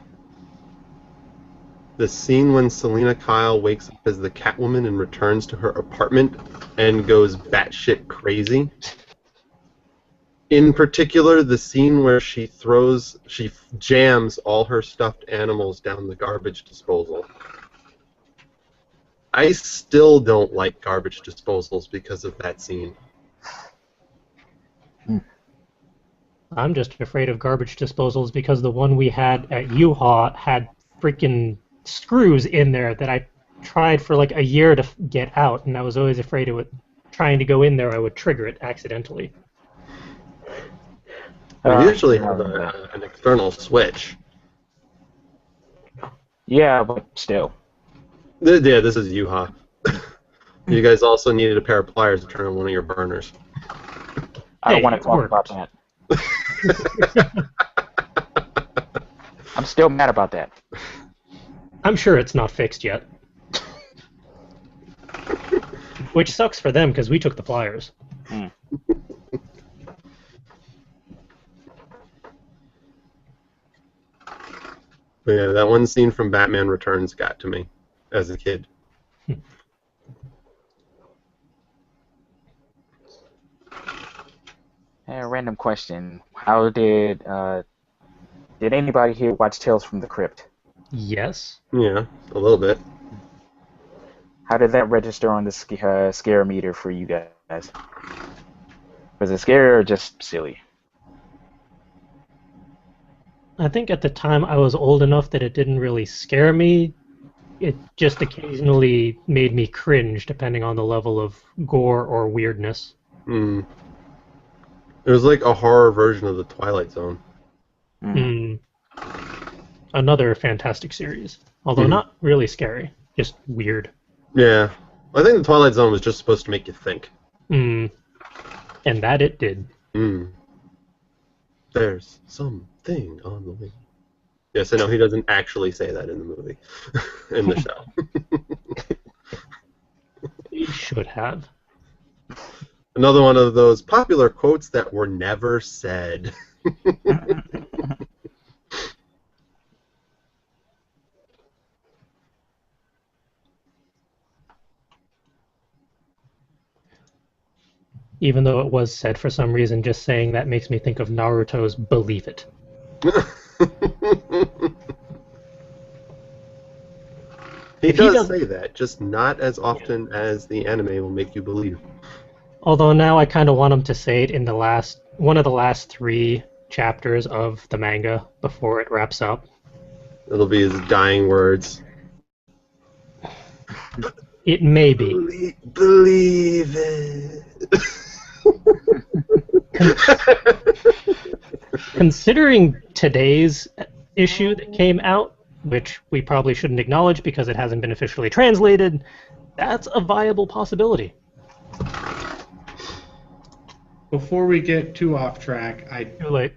B: The scene when Selena Kyle wakes up as the Catwoman and returns to her apartment and goes batshit crazy. In particular, the scene where she jams all her stuffed animals down the garbage disposal. I still don't like garbage disposals because of that scene.
A: I'm just afraid of garbage disposals because the one we had at U-Haul had freaking screws in there that I tried for like a year to get out, and I was always afraid it would, trying to go in there, I would trigger it accidentally.
B: We usually
D: I
B: have
D: remember.
B: an external switch.
D: Yeah, but still.
B: Yeah, this is Yuha. You guys also needed a pair of pliers to turn on one of your burners.
D: I don't
A: Hey,
D: want to
A: it
D: talk about
A: worked.
D: that. I'm still mad about that.
A: I'm sure it's not fixed yet. Which sucks for them because we took the pliers.
D: Mm.
B: But yeah, that one scene from Batman Returns got to me as a kid.
D: Random question. How did anybody here watch Tales from the Crypt?
A: Yes.
B: Yeah, a little bit.
D: How did that register on the scare meter for you guys? Was it scary or just silly?
A: I think at the time I was old enough that it didn't really scare me. It just occasionally made me cringe depending on the level of gore or weirdness.
B: Mm. It was like a horror version of the Twilight Zone.
D: Mm.
A: Mm, another fantastic series. Although
B: Mhm.
A: not really scary, just weird.
B: Yeah. I think the Twilight Zone was just supposed to make you think.
A: Mm, and that it did.
B: Mm. There's something on the way. Yes, I know he doesn't actually say that in the movie, in the show.
A: He should have.
B: Another one of those popular quotes that were never said.
A: Even though it was said for some reason, just saying that makes me think of Naruto's Believe It.
B: He
A: If he
B: does
A: does,
B: say that, just not as often as the anime will make you believe.
A: although now I kind of want him to say it in the last one of the last 3 chapters of the manga before it wraps up.
B: It'll be his dying words.
A: It may be.
B: Believe it.
A: Considering today's issue that came out, which we probably shouldn't acknowledge because it hasn't been officially translated, that's a viable possibility.
C: Before we get too off track,
A: Too late.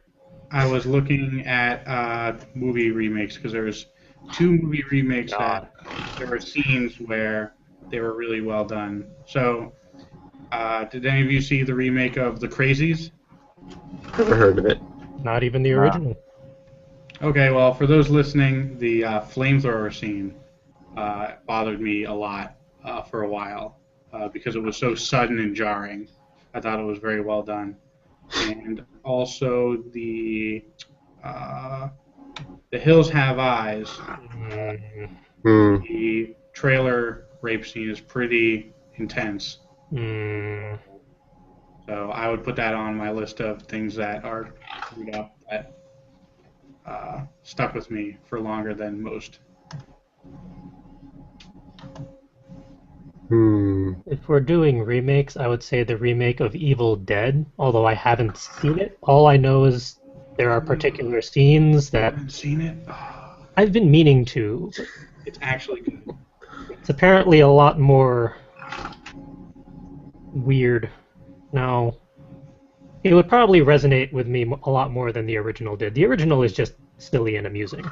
C: I was looking at movie remakes because there was 2 movie remakes
A: God.
C: that there were scenes where they were really well done. So, did any of you see the remake of The Crazies?
B: Never heard of it.
A: Not even the
D: No.
A: original.
C: Okay, well, for those listening, the flamethrower scene bothered me a lot for a while because it was so sudden and jarring. I thought it was very well done. And also the Hills Have Eyes.
A: Mm,
C: The trailer rape scene is pretty intense.
A: mm.
C: So I would put that on my list of things that are screwed up that stuck with me for longer than most.
A: If we're doing remakes, I would say the remake of Evil Dead, although I haven't seen it. All I know is there are particular scenes
C: I
A: that
C: haven't seen it. Oh,
A: I've been meaning to, but
C: it's actually good.
A: it's apparently a lot more weird. Now, it would probably resonate with me a lot more than the original did. The original is just silly and amusing.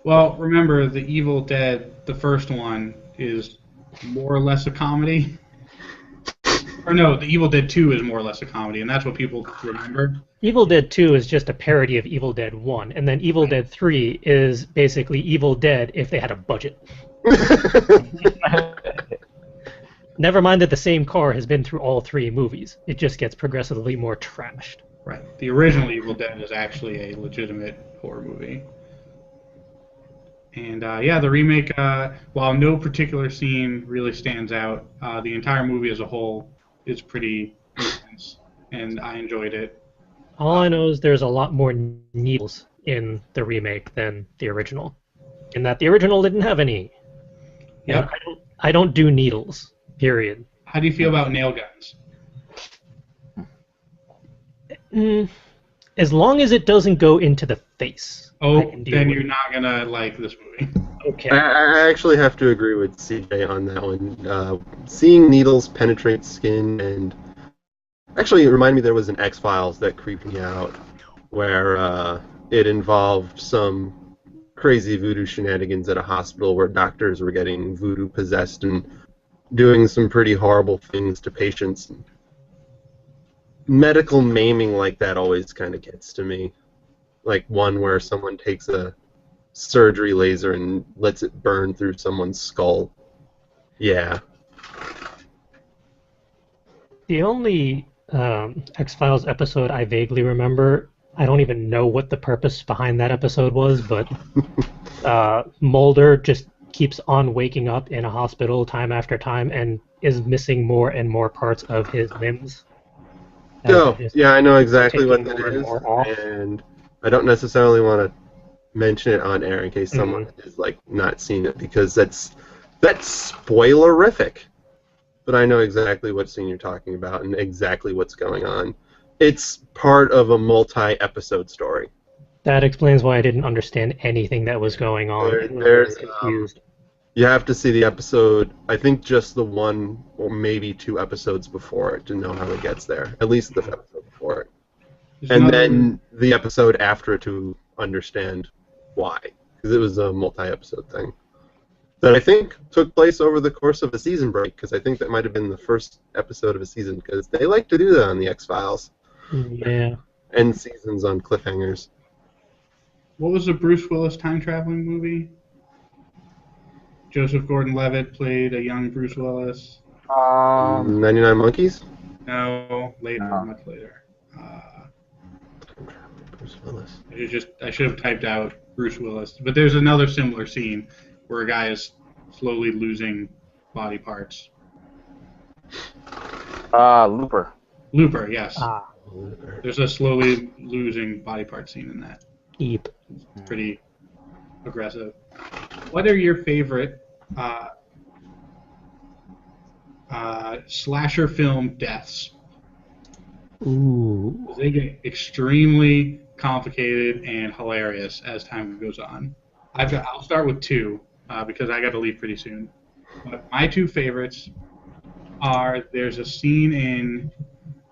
C: Well, remember, the Evil Dead, the first one, is more or less a comedy. Or no, the Evil Dead 2 is more or less a comedy, and that's what people remember.
A: Evil Dead 2 is just a parody of Evil Dead 1, and then Evil Dead 3 is basically Evil Dead if they had a budget. Never mind that the same car has been through all three movies. It just gets progressively more trashed.
C: Right. The original Evil Dead is actually a legitimate horror movie. And yeah, the remake, while no particular scene really stands out, the entire movie as a whole is pretty intense, and I enjoyed it.
A: All I know is there's a lot more needles in the remake than the original, in that the original didn't have any.
C: Yep.
A: I don't do needles. Period.
C: How do you feel about nail guns?
A: As long as it doesn't go into the face.
C: Oh,
A: I can deal
C: then
A: with
C: you're
A: it.
C: not gonna like this movie.
A: Okay.
B: I actually have to agree with CJ on that one. Seeing needles penetrate skin, and actually it reminded me there was an X-Files that creeped me out, where it involved some crazy voodoo shenanigans at a hospital where doctors were getting voodoo possessed and doing some pretty horrible things to patients. Medical maiming like that always kind of gets to me. Like one where someone takes a surgery laser and lets it burn through someone's skull. Yeah.
A: The only X-Files episode I vaguely remember, I don't even know what the purpose behind that episode was, but Mulder just keeps on waking up in a hospital time after time and is missing more and more parts of his limbs.
B: Oh, yeah, I know exactly what that
A: taking more and
B: is,
A: more off.
B: and I don't necessarily want to mention it on air in case someone is like not seen it, because that's spoilerific. But I know exactly what scene you're talking about and exactly what's going on. It's part of a multi-episode story.
A: That explains why I didn't understand anything that was going on. I was
B: There's
A: confused.
B: You have to see the episode, I think just the one or maybe two episodes before it to know how it gets there. At least the episode before it. And then the episode after it to understand why. Because it was a multi-episode thing. That I think took place over the course of a season break, because I think that might have been the first episode of a season, because they like to do that on the X-Files.
A: Yeah.
B: End seasons on cliffhangers.
C: What was the Bruce Willis time-traveling movie? Joseph Gordon-Levitt played a young Bruce Willis.
B: 99 Monkeys?
C: No, later, much later.
B: Bruce Willis.
C: I should have typed out Bruce Willis. But there's another similar scene where a guy is slowly losing body parts.
D: Looper.
C: Looper, yes.
B: Looper.
C: There's a slowly losing body part scene in that.
A: Eep.
C: It's pretty aggressive. What are your favorite slasher film deaths?
A: Ooh.
C: They get extremely complicated and hilarious as time goes on. I'll start with two because I got to leave pretty soon. But my two favorites are, there's a scene in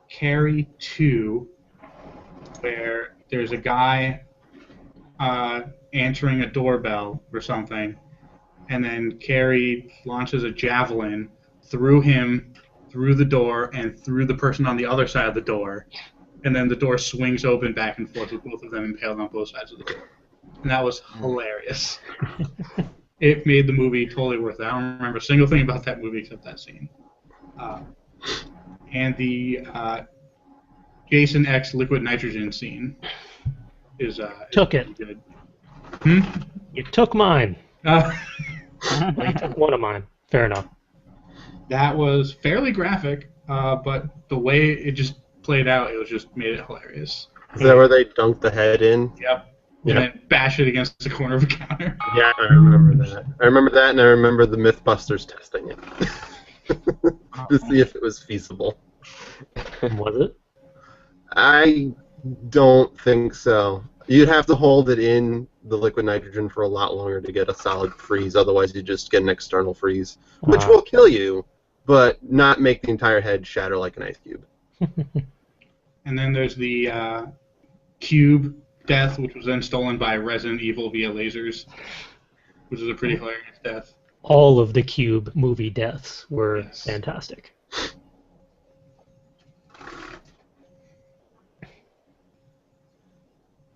C: Carrie 2 where there's a guy answering a doorbell or something, and then Carrie launches a javelin through him, through the door, and through the person on the other side of the door, and then the door swings open back and forth with both of them impaled on both sides of the door. And that was hilarious. It made the movie totally worth it. I don't remember a single thing about that movie except that scene. And the Jason X liquid nitrogen scene is
A: Took it.
C: good.
A: You took mine.
C: Uh,
A: Well, you took one of mine. Fair enough.
C: that was fairly graphic, but the way it just played out, it was just made it hilarious.
B: Is that where they dunk the head in?
C: Yep.
B: Yeah.
C: And then bash it against the corner of a counter.
B: Yeah, I remember that. I remember that, and I remember the Mythbusters testing it. to see if it was feasible.
A: Was it?
B: I don't think so. You'd have to hold it in the liquid nitrogen for a lot longer to get a solid freeze. Otherwise, you just get an external freeze, which will kill you, but not make the entire head shatter like an ice cube.
C: And then there's the cube death, which was then stolen by Resident Evil via lasers, which is a pretty hilarious death.
A: All of the Cube movie deaths were fantastic.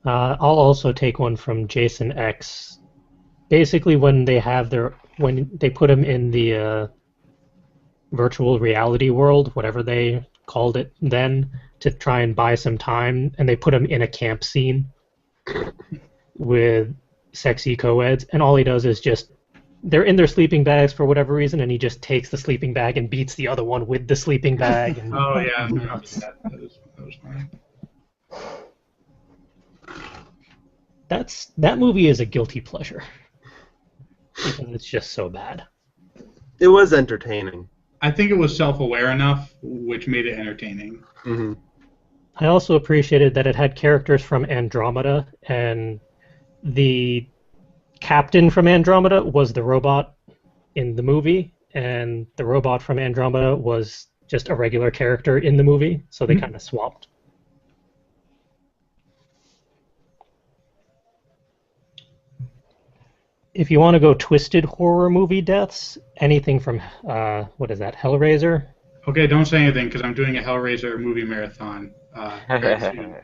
A: I'll also take one from Jason X. Basically, when they put him in the virtual reality world, whatever they called it then, to try and buy some time, and they put him in a camp scene with sexy co-eds, and all he does is just, they're in their sleeping bags for whatever reason, and he just takes the sleeping bag and beats the other one with the sleeping bag. And
C: oh yeah, I remember that. That was funny.
A: That movie is a guilty pleasure because it's just so bad.
B: It was entertaining.
C: I think it was self-aware enough, which made it entertaining.
B: Mm-hmm.
A: I also appreciated that it had characters from Andromeda, and the captain from Andromeda was the robot in the movie, and the robot from Andromeda was just a regular character in the movie, so they kind of swapped. If you want to go twisted horror movie deaths, anything from, what is that, Hellraiser?
C: Okay, don't say anything because I'm doing a Hellraiser movie marathon very soon.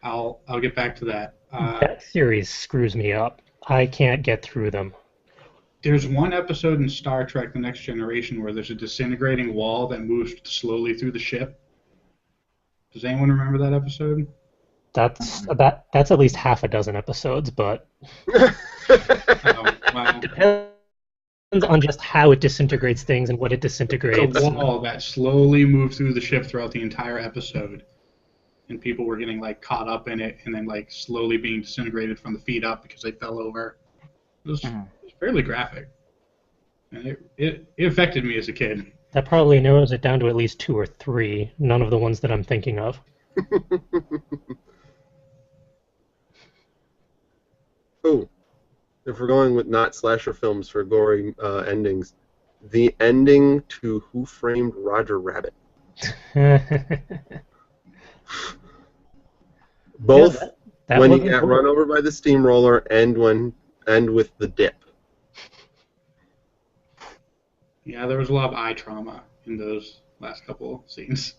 C: I'll get back to that.
A: That series screws me up. I can't get through them.
C: There's one episode in Star Trek: The Next Generation where there's a disintegrating wall that moves slowly through the ship. Does anyone remember that episode?
A: That's at least half a dozen episodes, but
C: Wow.
A: depends on just how it disintegrates things and what it disintegrates.
C: A wall that slowly moved through the ship throughout the entire episode, and people were getting like caught up in it, and then like slowly being disintegrated from the feet up because they fell over. It was fairly graphic, and it affected me as a kid.
A: That probably narrows it down to at least 2 or 3. None of the ones that I'm thinking of.
B: Oh, if we're going with not slasher films for gory endings, the ending to Who Framed Roger Rabbit. Both
A: that
B: when he
A: wasn't
B: got
A: cool.
B: run over by the steamroller and with the dip.
C: Yeah, there was a lot of eye trauma in those last couple scenes.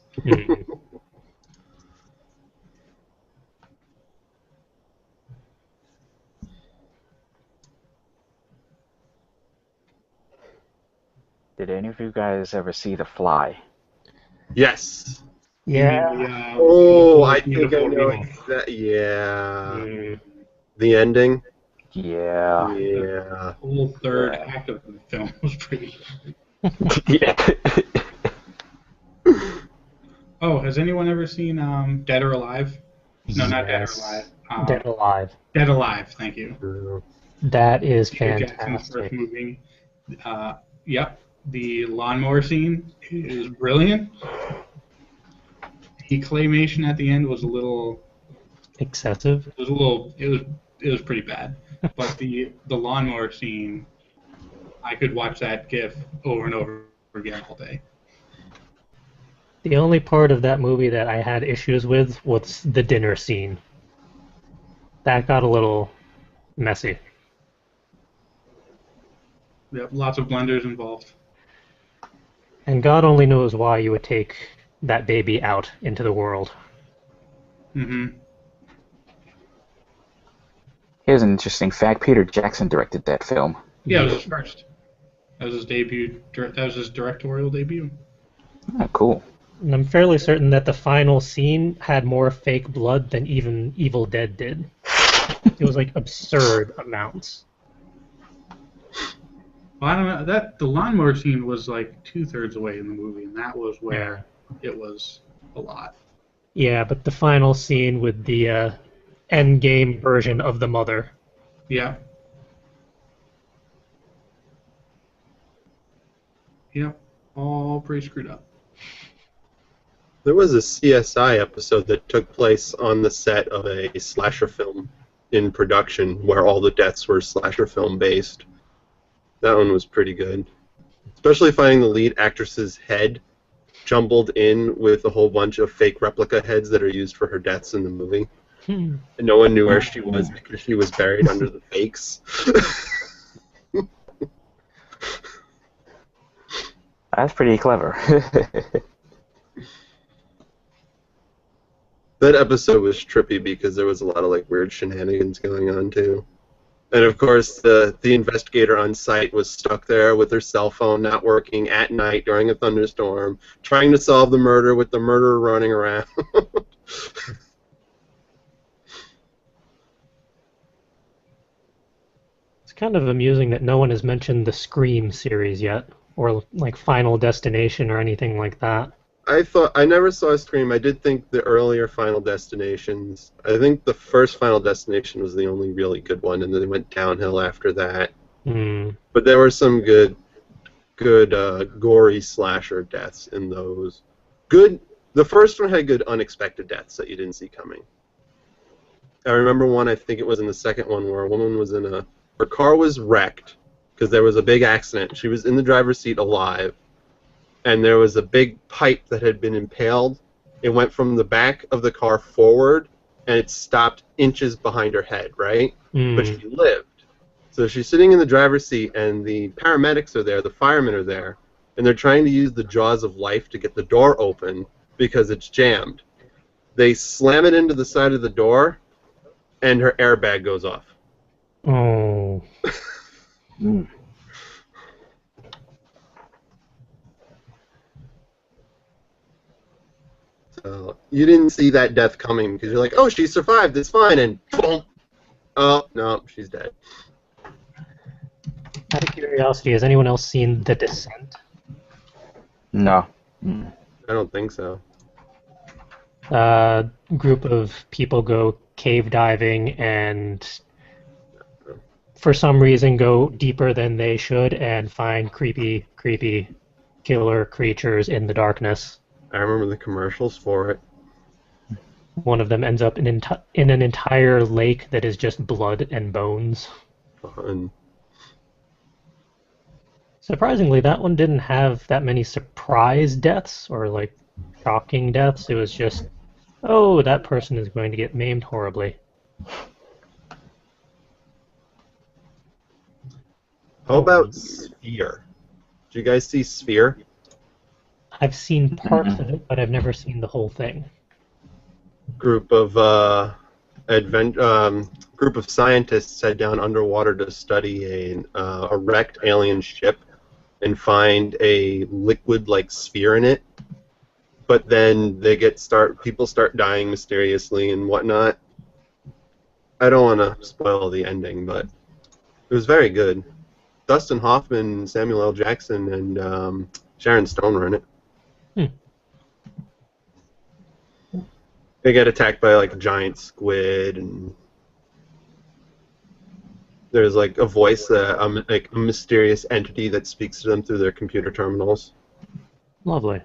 D: Did any of you guys ever see The Fly?
B: Yes.
A: Yeah.
B: Oh, I think I know that. Yeah. The ending.
D: Yeah.
B: Yeah.
C: The whole third act of the film was pretty good.
D: Yeah.
C: Oh, has anyone ever seen Dead or Alive? No, not Dead or
A: Yes.
C: Alive.
A: Dead Alive.
C: Dead Alive, thank you.
A: That is
C: Peter Jackson's first
A: fantastic.
C: movie. Yep, the lawnmower scene is brilliant. The claymation at the end was a little.
A: Excessive.
C: It was pretty bad. But the lawnmower scene, I could watch that GIF over and over again all day.
A: The only part of that movie that I had issues with was the dinner scene. That got a little messy.
C: Yep, lots of blenders involved.
A: And God only knows why you would take that baby out into the world.
C: Mm-hmm.
D: Here's an interesting fact. Peter Jackson directed that film.
C: Yeah, it was his first. That was his debut. That was his directorial debut.
D: Oh, cool.
A: And I'm fairly certain that the final scene had more fake blood than even Evil Dead did. It was like absurd amounts.
C: Well, I don't know. The lawnmower scene was like 2/3 away in the movie, and that was where it was a lot.
A: Yeah, but the final scene with the endgame version of the mother.
C: Yeah. Yep. all pretty screwed up.
B: There was a CSI episode that took place on the set of a slasher film in production where all the deaths were slasher film based. That one was pretty good. Especially finding the lead actress's head jumbled in with a whole bunch of fake replica heads that are used for her deaths in the movie. And no one knew where she was because she was buried under the fakes.
D: That's pretty clever.
B: That episode was trippy because there was a lot of like weird shenanigans going on too. And of course the investigator on site was stuck there with her cell phone not working at night during a thunderstorm, trying to solve the murder with the murderer running around.
A: It's kind of amusing that no one has mentioned the Scream series yet, or like Final Destination or anything like that.
B: I never saw Scream. I did think the earlier Final Destinations. I think the first Final Destination was the only really good one, and then they went downhill after that. But there were some good, gory slasher deaths in those. Good. The first one had good unexpected deaths that you didn't see coming. I remember one. I think it was in the second one where a woman was her car was wrecked because there was a big accident. She was in the driver's seat alive. And there was a big pipe that had been impaled. It went from the back of the car forward, and it stopped inches behind her head, right? But she lived. So she's sitting in the driver's seat, and the paramedics are there, the firemen are there, and they're trying to use the jaws of life to get the door open because it's jammed. They slam it into the side of the door, and her airbag goes off.
A: Oh.
B: So you didn't see that death coming because you're like, oh, she survived, it's fine, and boom. Oh, no, she's dead.
A: Out of curiosity, has anyone else seen The Descent?
D: No.
B: I don't think so.
A: Group of people go cave diving and for some reason go deeper than they should and find creepy killer creatures in the darkness.
B: I remember the commercials for it.
A: One of them ends up in an entire lake that is just blood and bones.
B: Fun.
A: Surprisingly, that one didn't have that many surprise deaths or like shocking deaths. It was just, oh, that person is going to get maimed horribly.
B: How about Sphere? Did you guys see Sphere?
A: I've seen parts of it, but I've never seen the whole thing.
B: Group of scientists head down underwater to study a wrecked alien ship and find a liquid-like sphere in it. But then people start dying mysteriously and whatnot. I don't want to spoil the ending, but it was very good. Dustin Hoffman, Samuel L. Jackson, and Sharon Stone were in it. They get attacked by like a giant squid, and there's like a voice, like a mysterious entity that speaks to them through their computer terminals.
A: Lovely.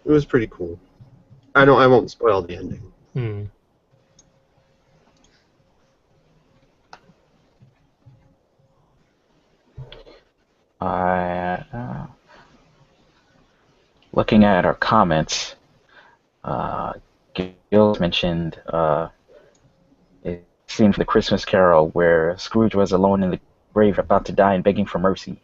B: It was pretty cool. I won't spoil the ending.
D: Looking at our comments, Gil mentioned it seems the Christmas Carol where Scrooge was alone in the grave about to die and begging for mercy.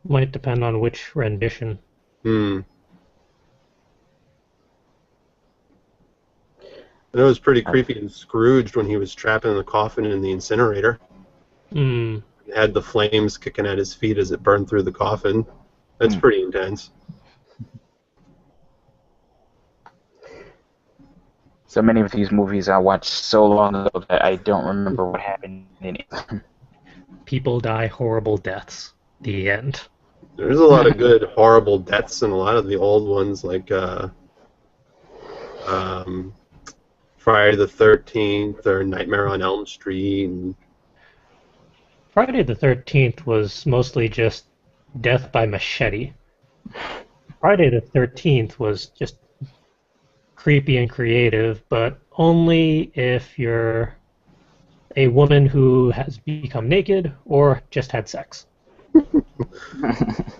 A: Might depend on which rendition.
B: And it was pretty creepy and Scrooged when he was trapped in the coffin in the incinerator. He had the flames kicking at his feet as it burned through the coffin. That's pretty intense.
D: So many of these movies I watched so long ago that I don't remember what happened in it.
A: People die horrible deaths. The end.
B: There's a lot of good, horrible deaths in a lot of the old ones, like Friday the 13th or Nightmare on Elm Street. And
A: Friday the 13th was mostly just death by machete. Friday the 13th was just creepy and creative, but only if you're a woman who has become naked or just had sex.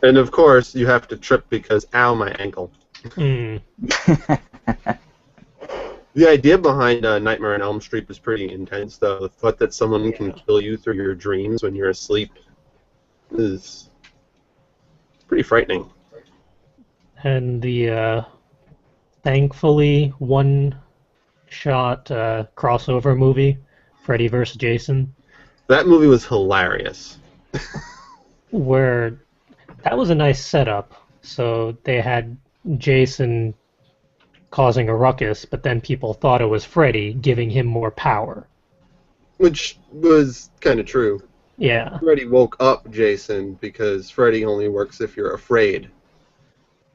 B: And of course, you have to trip because, ow, my ankle.
A: Mm.
B: The idea behind Nightmare on Elm Street was pretty intense, though. The thought that someone can kill you through your dreams when you're asleep is pretty frightening.
A: And the thankfully one-shot crossover movie, Freddy vs. Jason,
B: That movie was hilarious.
A: where that was a nice setup. So they had Jason causing a ruckus, but then people thought it was Freddy, giving him more power.
B: Which was kind of true.
A: Yeah.
B: Freddy woke up Jason because Freddy only works if you're afraid.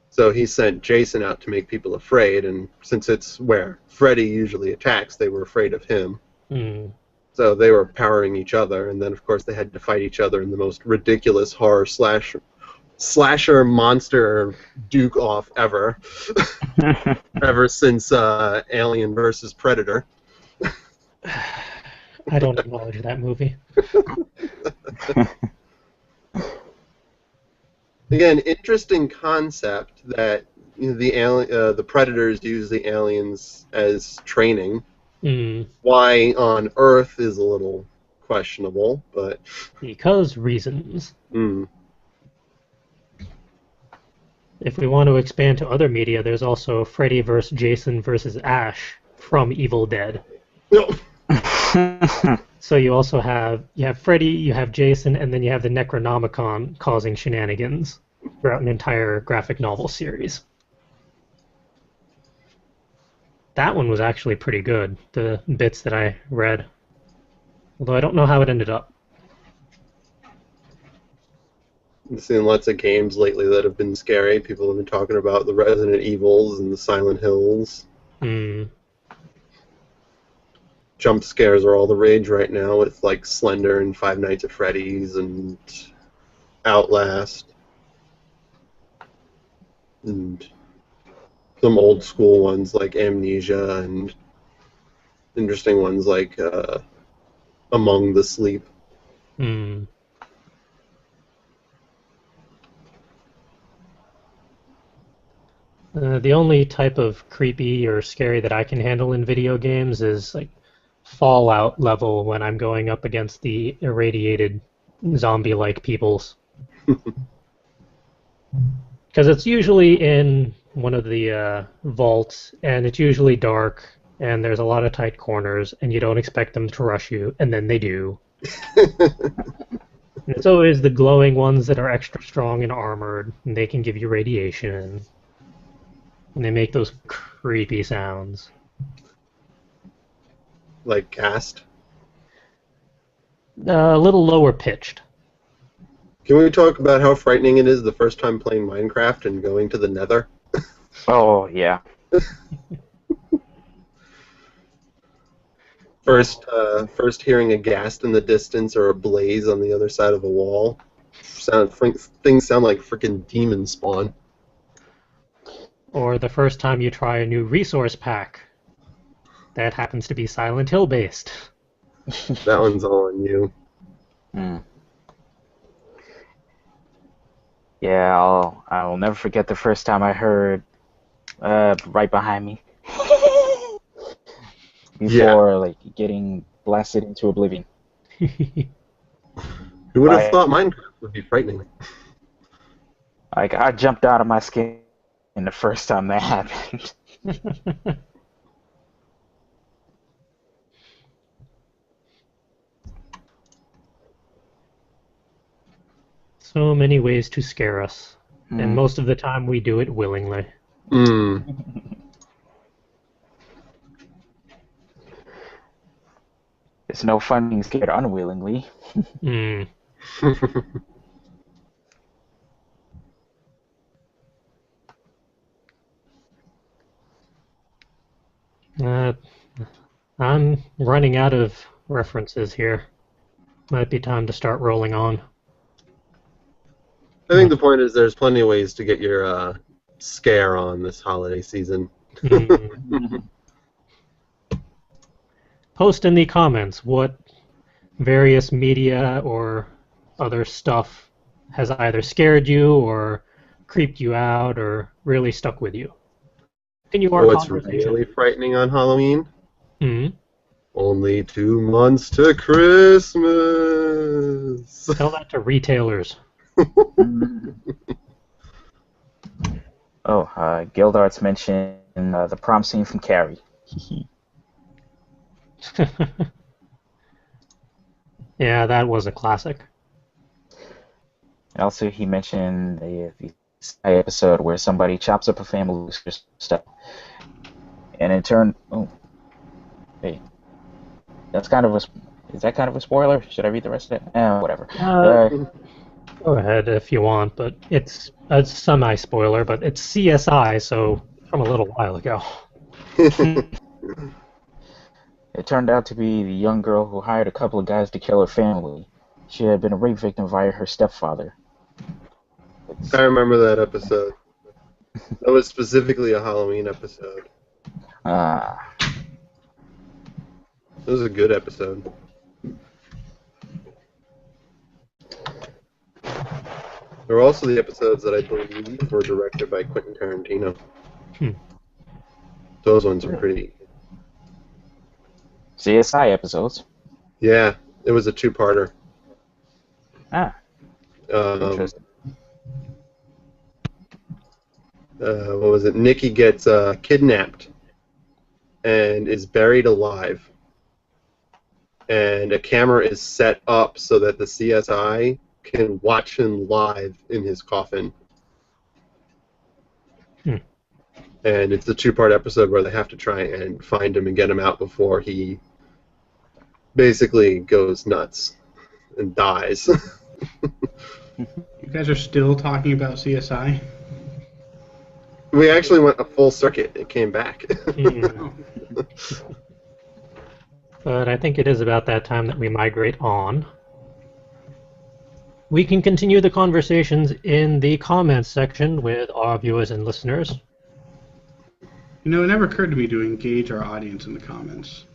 B: So he sent Jason out to make people afraid, and since it's where Freddy usually attacks, they were afraid of him.
A: Mm.
B: So they were powering each other, and then of course they had to fight each other in the most ridiculous horror slasher monster duke off ever. Ever since Alien versus Predator.
A: I don't acknowledge that movie.
B: Again, interesting concept that the Predators use the aliens as training.
A: Mm.
B: Why on Earth is a little questionable, but
A: Because reasons.
B: mm.
A: If we want to expand to other media, there's also Freddy vs. Jason vs. Ash from Evil Dead.
B: No.
A: So you also have Freddy, you have Jason, and then you have the Necronomicon causing shenanigans throughout an entire graphic novel series. That one was actually pretty good, the bits that I read. Although I don't know how it ended up.
B: I've seen lots of games lately that have been scary. People have been talking about the Resident Evils and the Silent Hills.
A: Mm.
B: Jump scares are all the rage right now with like Slender and Five Nights at Freddy's and Outlast. And some old school ones like Amnesia and interesting ones like Among the Sleep.
A: Mm. The only type of creepy or scary that I can handle in video games is like Fallout level when I'm going up against the irradiated zombie-like peoples. Because it's usually in one of the vaults, and it's usually dark, and there's a lot of tight corners, and you don't expect them to rush you, and then they do. And it's always the glowing ones that are extra strong and armored, and they can give you radiation. And they make those creepy sounds.
B: Like Cast.
A: A little lower pitched.
B: Can we talk about how frightening it is the first time playing Minecraft and going to the Nether?
D: Oh, yeah.
B: First hearing a ghast in the distance or a blaze on the other side of a wall. Things sound like freaking demon spawn.
A: Or the first time you try a new resource pack that happens to be Silent Hill based.
B: That one's all on you.
D: Mm. Yeah, I'll never forget the first time I heard right behind me before like getting blasted into oblivion.
B: Who would have
D: Right.
B: thought Minecraft would be frightening?
D: Like I jumped out of my skin the first time that happened.
A: So many ways to scare us. And
D: Mm.
A: most of the time we do it willingly.
B: Mm.
D: It's no fun being scared unwillingly.
A: Mm. Uh, I'm running out of references here. Might be time to start rolling on.
B: I think the point is there's plenty of ways to get your scare on this holiday season.
A: Mm. Post in the comments what various media or other stuff has either scared you or creeped you out or really stuck with you. Continue our
B: What's
A: conversation.
B: really frightening on Halloween?
A: Mhm.
B: Only 2 months to Christmas.
A: Tell that to retailers.
D: Oh, Gildart's mentioned the prom scene from Carrie.
A: Yeah, that was a classic.
D: And also, he mentioned the episode where somebody chops up a family's Christmas stuff, and in turn, oh, wait, is that kind of a spoiler? Should I read the rest of it? Whatever.
A: Go ahead if you want, but it's a semi-spoiler, but it's CSI, so from a little while ago.
D: It turned out to be the young girl who hired a couple of guys to kill her family. She had been a rape victim via her stepfather.
B: I remember that episode. That was specifically a Halloween episode. It was a good episode. There were also the episodes that I believe were directed by Quentin Tarantino. Those ones were pretty...
D: CSI episodes?
B: Yeah, it was a 2-parter.
D: Interesting.
B: What was it? Nikki gets kidnapped and is buried alive. And a camera is set up so that the CSI can watch him live in his coffin. And it's a 2-part episode where they have to try and find him and get him out before he basically goes nuts and dies.
C: You guys are still talking about CSI?
B: We actually went a full circuit. It came back.
A: But I think it is about that time that we migrate on. We can continue the conversations in the comments section with our viewers and listeners.
C: You know, it never occurred to me to engage our audience in the comments.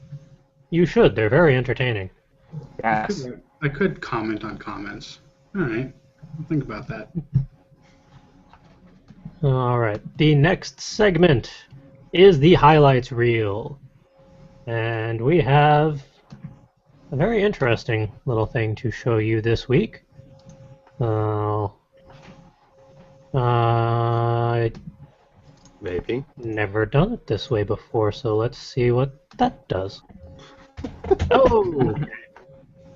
A: You should. They're very entertaining.
D: Yes.
C: I could comment on comments. All right. I'll think about that.
A: All right. The next segment is the highlights reel. And we have a very interesting little thing to show you this week.
B: Maybe.
A: Never done it this way before, so let's see what that does. Oh!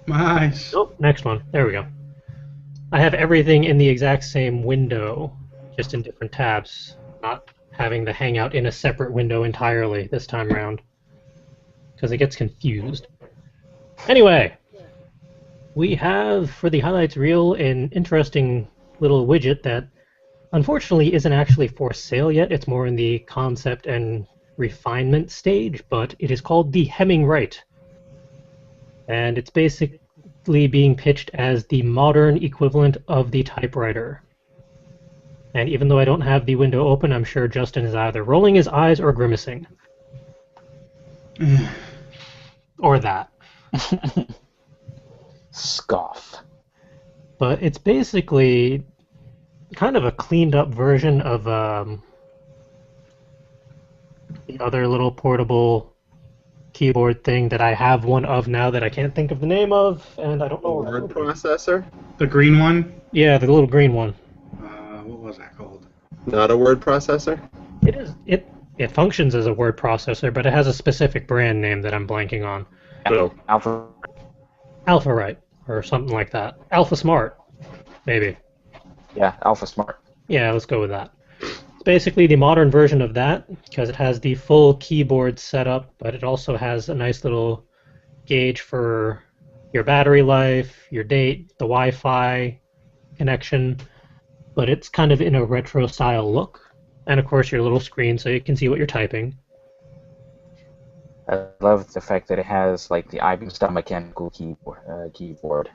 C: Nice.
A: Oh, next one. There we go. I have everything in the exact same window, just in different tabs, not having the Hangout in a separate window entirely this time around, because it gets confused. Anyway, we have, for the highlights reel, an interesting little widget that unfortunately isn't actually for sale yet. It's more in the concept and refinement stage, but it is called the Hemming Right. And it's basically being pitched as the modern equivalent of the typewriter. And even though I don't have the window open, I'm sure Justin is either rolling his eyes or grimacing. Or that.
D: Scoff.
A: But it's basically kind of a cleaned up version of the other little portable keyboard thing that I have one of now that I can't think of the name of, and I don't know.
B: Word processor?
C: The green one?
A: Yeah, the little green one.
C: What was that called?
B: Not a word processor?
A: It is. It functions as a word processor, but it has a specific brand name that I'm blanking on.
B: No.
D: Alpha.
A: Alpha Right, or something like that. Alpha Smart, maybe.
D: Yeah, Alpha Smart.
A: Yeah, let's go with that. It's basically the modern version of that, because it has the full keyboard setup, but it also has a nice little gauge for your battery life, your date, the Wi-Fi connection, but it's kind of in a retro style look. And of course your little screen so you can see what you're typing.
D: I love the fact that it has like the IBM style mechanical keyboard.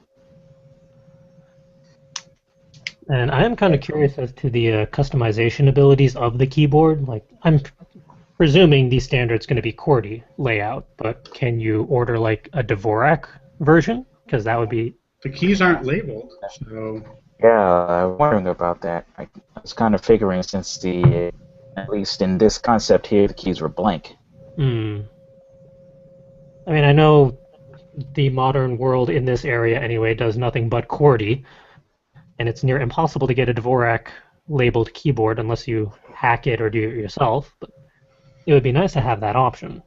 A: And I am kind of curious as to the customization abilities of the keyboard. Like, I'm presuming the standard's going to be QWERTY layout, but can you order like a Dvorak version? Because that would be.
C: The keys aren't labeled, so
D: Yeah, I'm wondering about that. I was kind of figuring since at least in this concept here, the keys were blank.
A: Hmm. I mean, I know the modern world in this area anyway does nothing but QWERTY, and it's near impossible to get a Dvorak labeled keyboard unless you hack it or do it yourself. But it would be nice to have that option.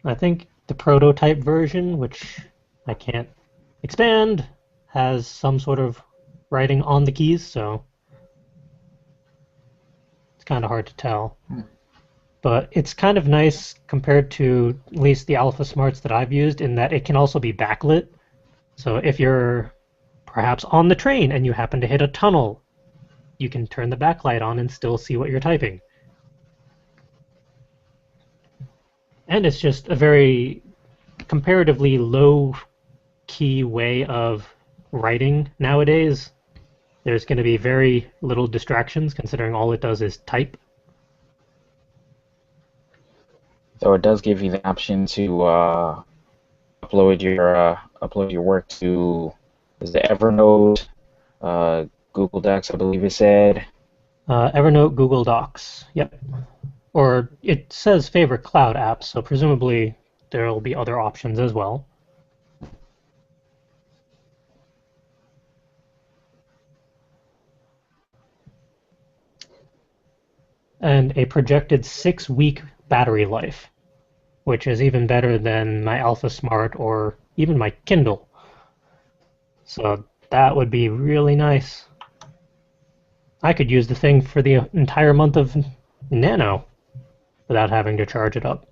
A: I think the prototype version, which I can't expand, has some sort of writing on the keys, so it's kind of hard to tell. But it's kind of nice compared to at least the Alpha Smarts that I've used in that it can also be backlit. So if you're perhaps on the train and you happen to hit a tunnel, you can turn the backlight on and still see what you're typing. And it's just a very comparatively low key way of writing nowadays. There's going to be very little distractions considering all it does is type.
D: So it does give you the option to upload your work to is it Evernote, Google Docs, I believe it said.
A: Evernote, Google Docs. Yep. Or it says favorite cloud apps, so presumably there will be other options as well. And a projected 6-week battery life, which is even better than my Alpha Smart or even my Kindle. So that would be really nice. I could use the thing for the entire month of Nano without having to charge it up.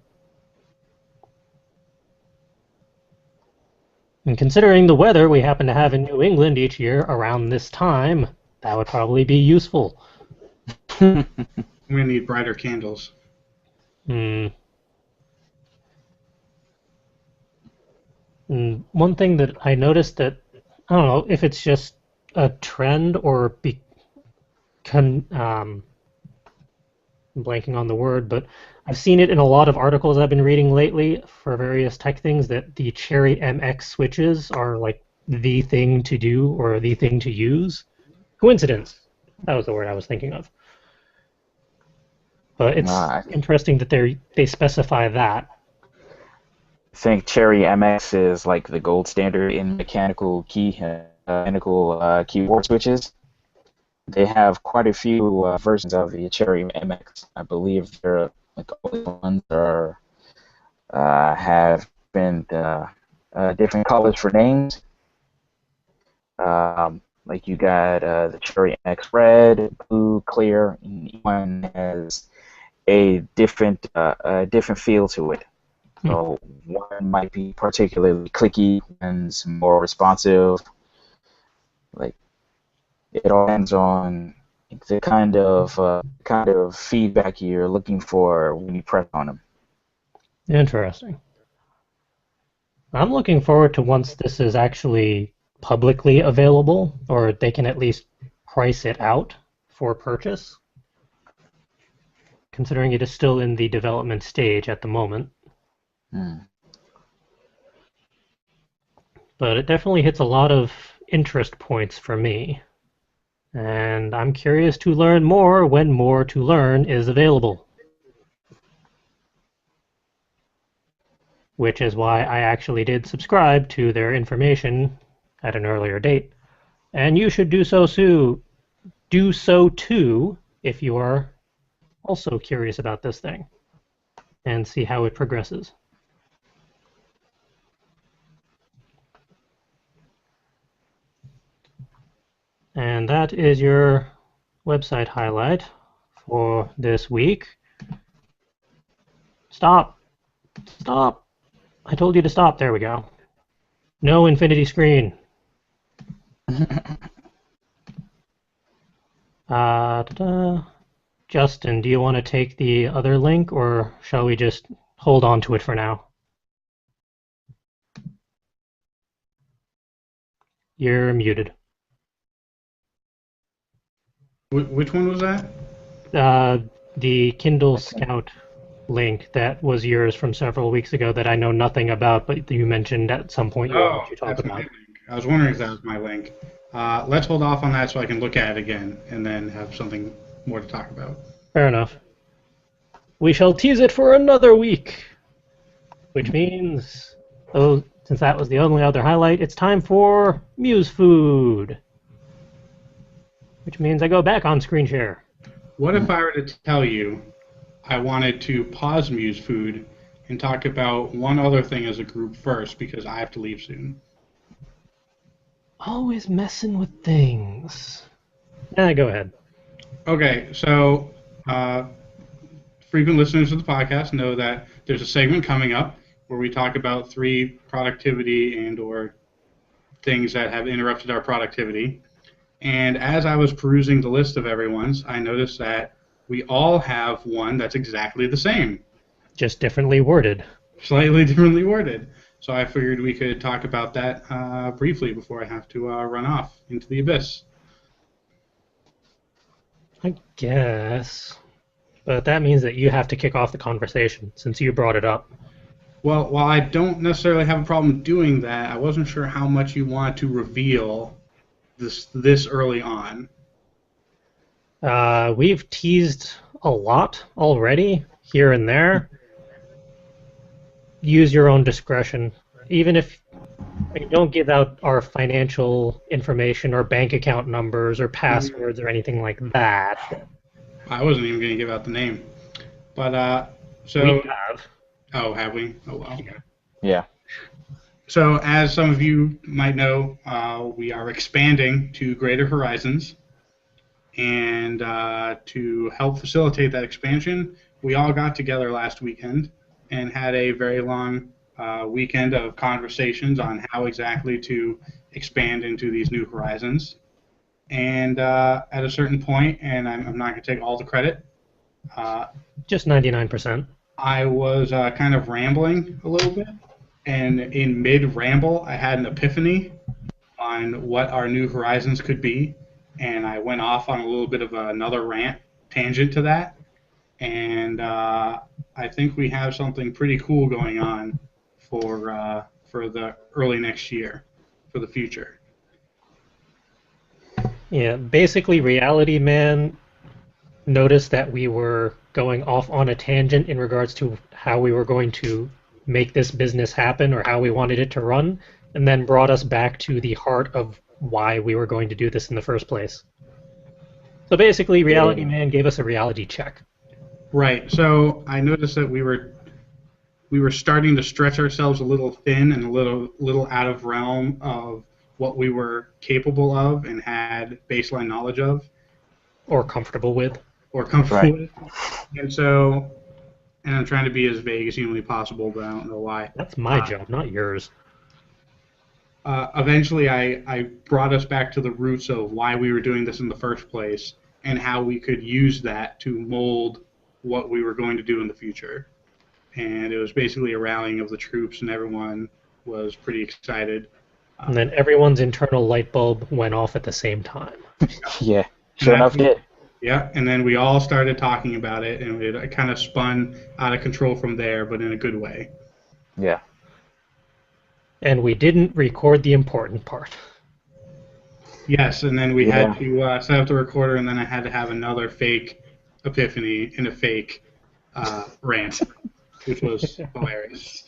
A: And considering the weather we happen to have in New England each year around this time, that would probably be useful.
C: I'm going to need brighter candles.
A: And one thing that I noticed that, I don't know if it's just a trend or I'm blanking on the word, but I've seen it in a lot of articles I've been reading lately for various tech things that the Cherry MX switches are like the thing to do or the thing to use. Coincidence. That was the word I was thinking of. But it's interesting that they specify that.
D: I think Cherry MX is like the gold standard in mechanical keyboard switches. They have quite a few versions of the Cherry MX. I believe they're like all the ones that are have been different colors for names. Like you got the Cherry MX red, blue, clear, and each one has a different feel to it. So one might be particularly clicky, one's more responsive. Like it all depends on the kind of feedback you're looking for when you press on them.
A: Interesting. I'm looking forward to once this is actually publicly available, or they can at least price it out for purchase, considering it is still in the development stage at the moment. But it definitely hits a lot of interest points for me. And I'm curious to learn more when more to learn is available. Which is why I actually did subscribe to their information at an earlier date. And you should do so too if you are also curious about this thing and see how it progresses. And that is your website highlight for this week. Stop. Stop. I told you to stop. There we go. No infinity screen. Justin, do you want to take the other link, or shall we just hold on to it for now? You're muted.
C: Which one was that?
A: The Kindle Scout link that was yours from several weeks ago that I know nothing about, but you mentioned at some point you wanted to talk
C: that's my
A: about.
C: link. I was wondering if that was my link. Let's hold off on that so I can look at it again and then have something more to talk about.
A: Fair enough. We shall tease it for another week, which means, oh, since that was the only other highlight, it's time for Muse Food, which means I go back on screen share.
C: What if I were to tell you I wanted to pause Muse Food and talk about one other thing as a group first because I have to leave soon?
A: Always messing with things. Go ahead.
C: Okay, so frequent listeners of the podcast know that there's a segment coming up where we talk about 3 productivity and or things that have interrupted our productivity. And as I was perusing the list of everyone's, I noticed that we all have one that's exactly the same.
A: Just differently worded.
C: Slightly differently worded. So I figured we could talk about that briefly before I have to run off into the abyss.
A: I guess. But that means that you have to kick off the conversation, since you brought it up.
C: Well, while I don't necessarily have a problem doing that, I wasn't sure how much you want to reveal this early on.
A: We've teased a lot already, here and there. Use your own discretion. Even if we don't give out our financial information or bank account numbers or passwords or anything like that.
C: I wasn't even going to give out the name. But, so...
A: We have.
C: Oh, have we? Oh, well.
D: Yeah.
C: So, as some of you might know, we are expanding to Greater Horizons. And to help facilitate that expansion, we all got together last weekend and had a very long weekend of conversations on how exactly to expand into these new horizons. And at a certain point, and I'm not going to take all the credit,
A: just 99%.
C: I was kind of rambling a little bit. And in mid-ramble, I had an epiphany on what our new horizons could be. And I went off on a little bit of another rant tangent to that. And I think we have something pretty cool going on for the early next year, for the future.
A: Yeah, basically Reality Man noticed that we were going off on a tangent in regards to how we were going to make this business happen or how we wanted it to run, and then brought us back to the heart of why we were going to do this in the first place. So basically, Reality Man gave us a reality check.
C: Right. So I noticed that we were starting to stretch ourselves a little thin and a little out of realm of what we were capable of and had baseline knowledge of.
A: Or comfortable with.
C: With. And so, and I'm trying to be as vague as humanly possible, but I don't know why.
A: That's my job, not yours.
C: Eventually, I brought us back to the roots of why we were doing this in the first place and how we could use that to mold what we were going to do in the future. And it was basically a rallying of the troops, and everyone was pretty excited.
A: And then everyone's internal light bulb went off at the same time.
D: Yeah, sure enough did.
C: Yeah, and then we all started talking about it, and it kind of spun out of control from there, but in a good way.
D: Yeah.
A: And we didn't record the important part.
C: Yes, and then we had to set up the recorder, and then I had to have another fake epiphany in a fake rant, which was hilarious.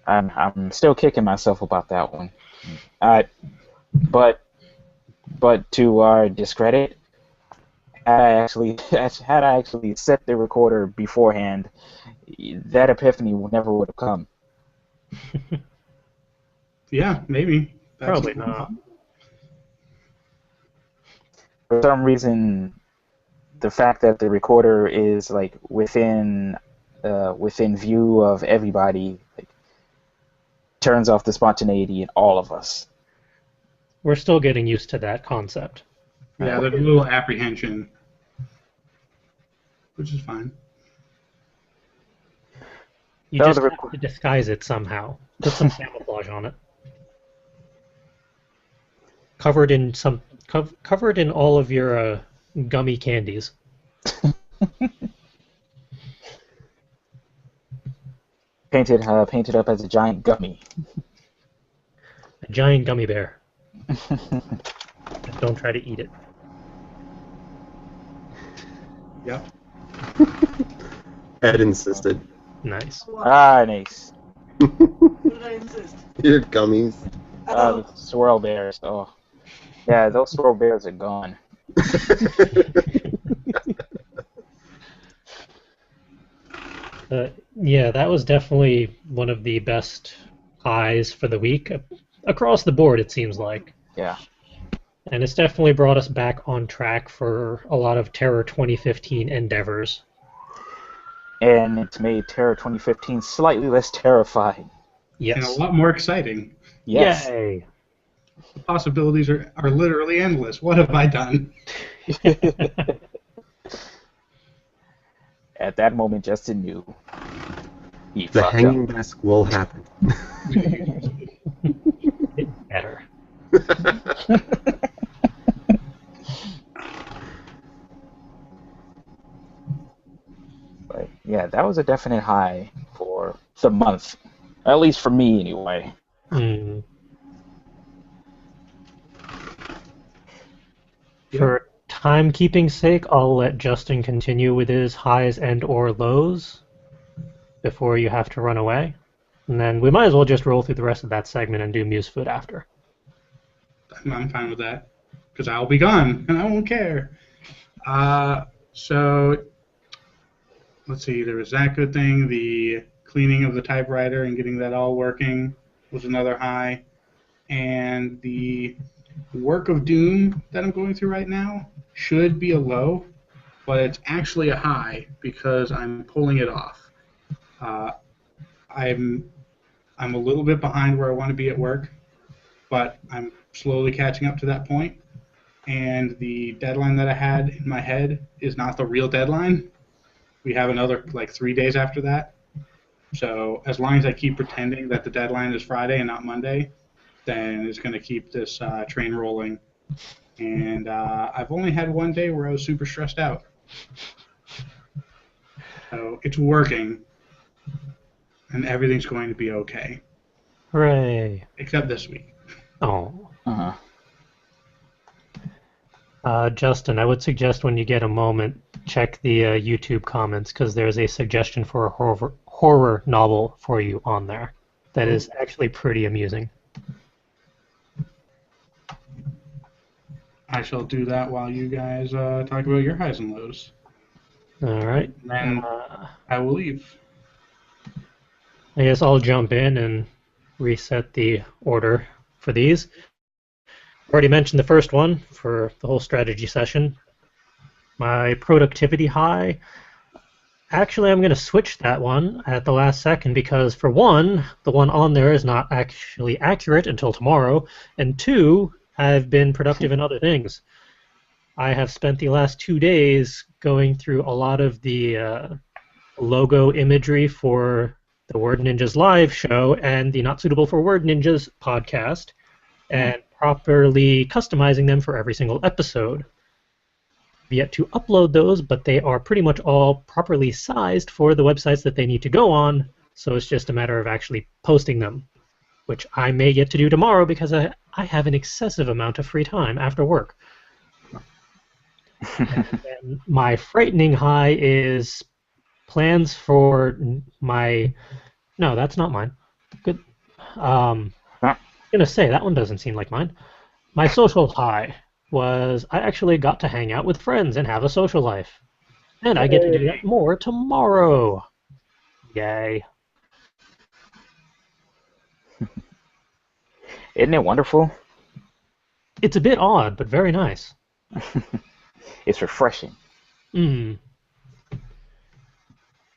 D: I'm still kicking myself about that one. But to our discredit, had I actually set the recorder beforehand, that epiphany never would have come.
C: Yeah, maybe.
A: Probably not.
D: For some reason, the fact that the recorder is like within view of everybody turns off the spontaneity in all of us.
A: We're still getting used to that concept.
C: Yeah, there's a little apprehension, which is fine.
A: You just have to disguise it somehow. Put some camouflage on it. Covered in all of your gummy candies.
D: Painted up as a giant gummy.
A: A giant gummy bear. Don't try to eat it.
C: Yep.
B: Ed insisted.
A: Nice.
D: Ah, nice.
E: What did I insist?
B: Your gummies.
D: The swirl bears. Oh, yeah, those swirl bears are gone.
A: Yeah, that was definitely one of the best highs for the week. Across the board, it seems like.
D: Yeah.
A: And it's definitely brought us back on track for a lot of Terror 2015 endeavors.
D: And it's made Terror 2015 slightly less terrifying.
A: Yes.
C: And a lot more exciting.
D: Yes.
A: Yay!
C: The possibilities are literally endless. What have I done?
D: At that moment, Justin knew. He
B: The
D: fucked
B: hanging
D: up.
B: desk will happen.
A: Better.
D: But yeah, that was a definite high for the month. At least for me, anyway.
A: Mm.
C: Yep.
A: For timekeeping's sake, I'll let Justin continue with his highs and or lows before you have to run away. And then we might as well just roll through the rest of that segment and do Muse Food after.
C: I'm fine with that, because I'll be gone, and I won't care. So, let's see, there was that good thing. The cleaning of the typewriter and getting that all working was another high. And the work of doom that I'm going through right now should be a low, but it's actually a high because I'm pulling it off. I'm a little bit behind where I want to be at work, but I'm slowly catching up to that point. And the deadline that I had in my head is not the real deadline. We have another 3 days after that. So as long as I keep pretending that the deadline is Friday and not Monday, then it's going to keep this train rolling. And I've only had one day where I was super stressed out. So it's working, and everything's going to be okay.
A: Hooray!
C: Except this week.
A: Oh.
D: Uh-huh.
A: Justin, I would suggest when you get a moment, check the YouTube comments, because there's a suggestion for a horror novel for you on there that is actually pretty amusing.
C: I shall do that while you guys talk about your highs and lows.
A: All right.
C: And then I will leave.
A: I guess I'll jump in and reset the order for these. Already mentioned the first one for the whole strategy session. My productivity high. Actually, I'm going to switch that one at the last second because, for one, the one on there is not actually accurate until tomorrow, and two, I've been productive in other things. I have spent the last 2 days going through a lot of the logo imagery for the Word Ninjas live show and the Not Suitable for Word Ninjas podcast, and properly customizing them for every single episode. I've yet to upload those, but they are pretty much all properly sized for the websites that they need to go on, so it's just a matter of actually posting them, which I may get to do tomorrow because I have an excessive amount of free time after work. And my frightening high is plans for my... No, that's not mine. Good. I'm going to say, that one doesn't seem like mine. My social high was I actually got to hang out with friends and have a social life. And I get to do that more tomorrow. Yay.
D: Isn't it wonderful?
A: It's a bit odd, but very nice.
D: It's refreshing.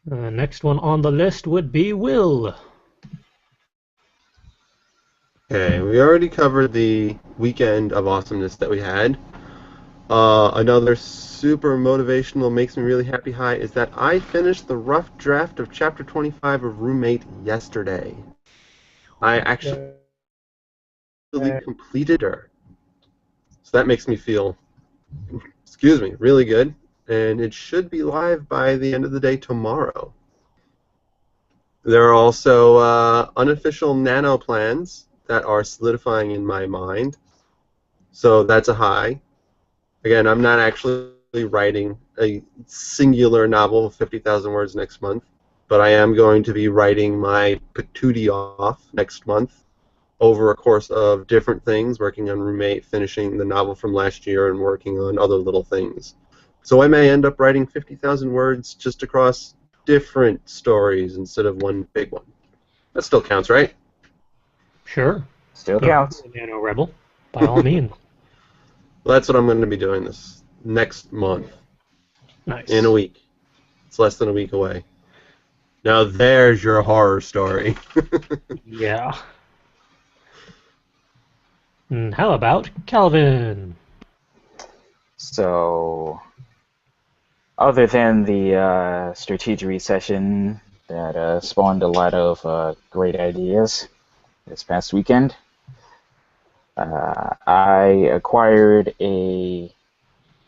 A: Next one on the list would be Will.
B: Okay, we already covered the weekend of awesomeness that we had. Another super motivational, makes me really happy high is that I finished the rough draft of Chapter 25 of Roommate yesterday. I actually completed her. So that makes me feel, really good. And it should be live by the end of the day tomorrow. There are also unofficial nano plans that are solidifying in my mind. So that's a high. Again, I'm not actually writing a singular novel of 50,000 words next month, but I am going to be writing my patootie off next month over a course of different things, working on Roommate, finishing the novel from last year, and working on other little things. So I may end up writing 50,000 words just across different stories instead of one big one. That still counts, right?
A: Sure.
D: Still
A: Yeah,
D: counts.
A: Nano Rebel, by all means.
B: Well, that's what I'm going to be doing this next month,
A: Nice.
B: in a week. It's less than a week away. Now there's your horror story.
A: Yeah. And how about Calvin?
D: So, other than the strategery session that spawned a lot of great ideas this past weekend, I acquired a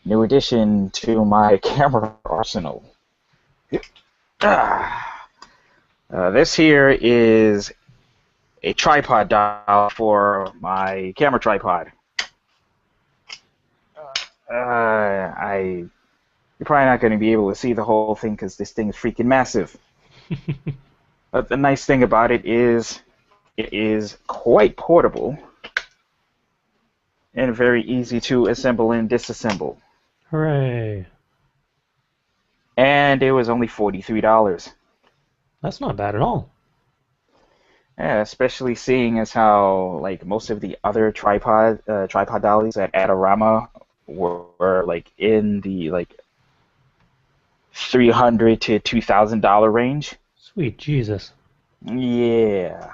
D: new addition to my camera arsenal. This here is a tripod dial for my camera tripod. You're probably not going to be able to see the whole thing because this thing is freaking massive. But the nice thing about it is quite portable and very easy to assemble and disassemble.
A: Hooray.
D: And it was only $43.
A: That's not bad at all.
D: Yeah, especially seeing as how like most of the other tripod dollies at Adorama were like in the like $300 to $2,000 range.
A: Sweet Jesus.
D: Yeah.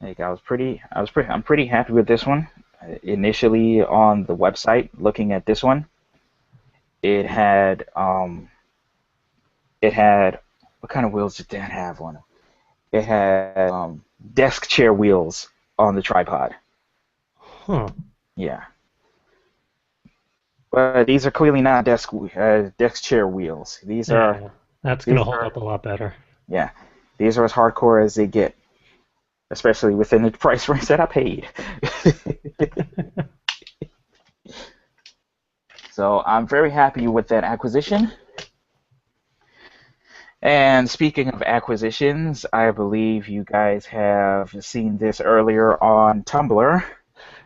D: Like I'm pretty happy with this one. Initially on the website, looking at this one, it had what kind of wheels did that have on it? It had desk chair wheels on the tripod.
A: Huh.
D: Yeah. But these are clearly not desk chair wheels. These are
A: Yeah, that's going to hold up a lot better.
D: yeah. These are as hardcore as they get, especially within the price range that I paid. So I'm very happy with that acquisition. And speaking of acquisitions, I believe you guys have seen this earlier on Tumblr.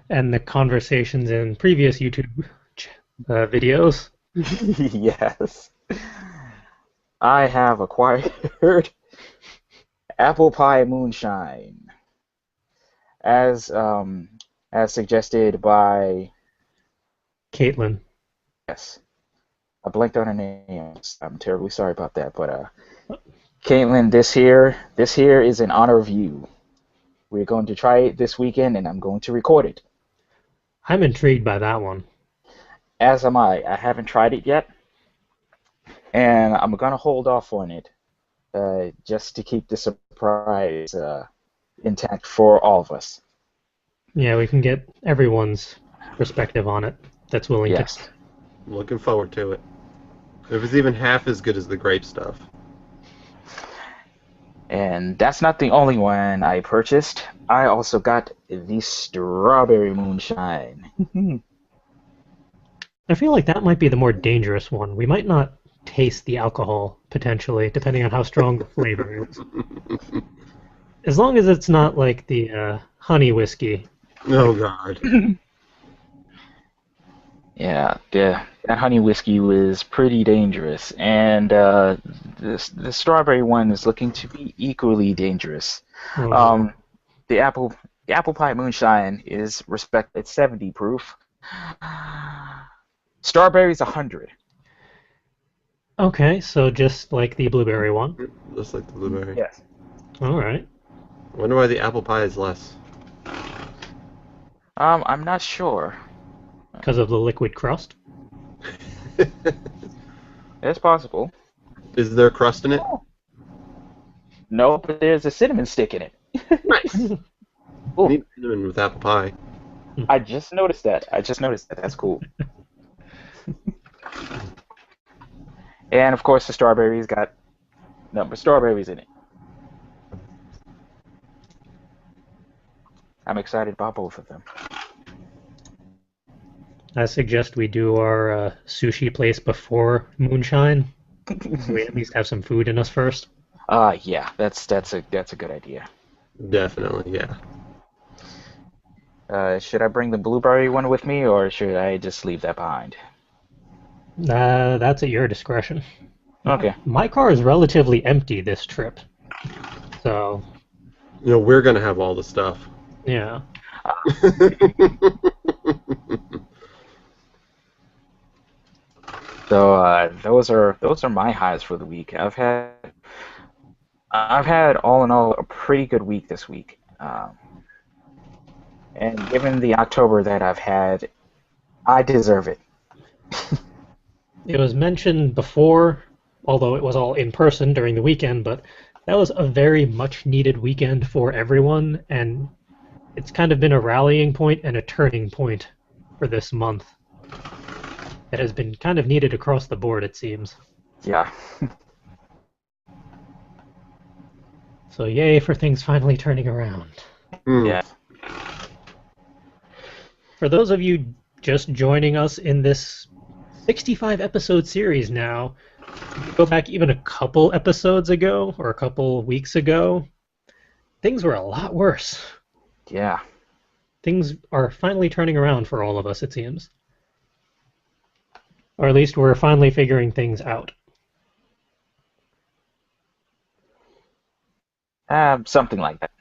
A: And the conversations in previous YouTube videos.
D: Yes. I have acquired apple pie moonshine, as suggested by
A: Caitlin.
D: yes, I blanked on her name. I'm terribly sorry about that, but Caitlin, this here is in honor of you. We're going to try it this weekend, and I'm going to record it.
A: I'm intrigued by that one.
D: As am I. I haven't tried it yet, and I'm gonna hold off on it, just to keep the surprise intact for all of us.
A: Yeah, we can get everyone's perspective on it that's willing
D: Yes.
A: to.
B: I'm looking forward to it. If it's even half as good as the grape stuff.
D: And that's not the only one I purchased. I also got the strawberry moonshine.
A: I feel like that might be the more dangerous one. We might not taste the alcohol, potentially, depending on how strong the flavor is. As long as it's not like the honey whiskey.
B: Oh, God.
D: Yeah, that honey whiskey was pretty dangerous, and the strawberry one is looking to be equally dangerous.
A: Oh,
D: The apple pie moonshine is respected 70 proof. Strawberry's 100.
A: okay, so just like the blueberry one.
B: Just like the blueberry.
D: Yes.
A: All right.
B: I wonder why the apple pie is less.
D: I'm not sure.
A: Because of the liquid crust.
D: It's possible.
B: Is there crust in it?
D: No, but there's a cinnamon stick in it.
B: Nice.
D: Ooh,
B: Need cinnamon with apple pie.
D: I just noticed that. That's cool. And of course, the strawberries got number strawberries in it. I'm excited about both of them.
A: I suggest we do our sushi place before moonshine. So we at least have some food in us first.
D: Yeah, that's a good idea.
B: Definitely, yeah.
D: Should I bring the blueberry one with me, or should I just leave that behind?
A: That's at your discretion.
D: Okay.
A: My car is relatively empty this trip. So,
B: You know, we're gonna have all the stuff.
A: yeah.
D: So those are my highs for the week. I've had all in all a pretty good week this week. And given the October that I've had, I deserve it.
A: It was mentioned before, although it was all in person during the weekend, but that was a very much needed weekend for everyone, and it's kind of been a rallying point and a turning point for this month. It has been kind of needed across the board, it seems.
D: Yeah.
A: So yay for things finally turning around.
D: Yeah.
A: For those of you just joining us in this 65 episode series now, if you go back even a couple episodes ago or a couple weeks ago, things were a lot worse.
D: Yeah.
A: Things are finally turning around for all of us, it seems. Or at least we're finally figuring things out.
D: Something like that.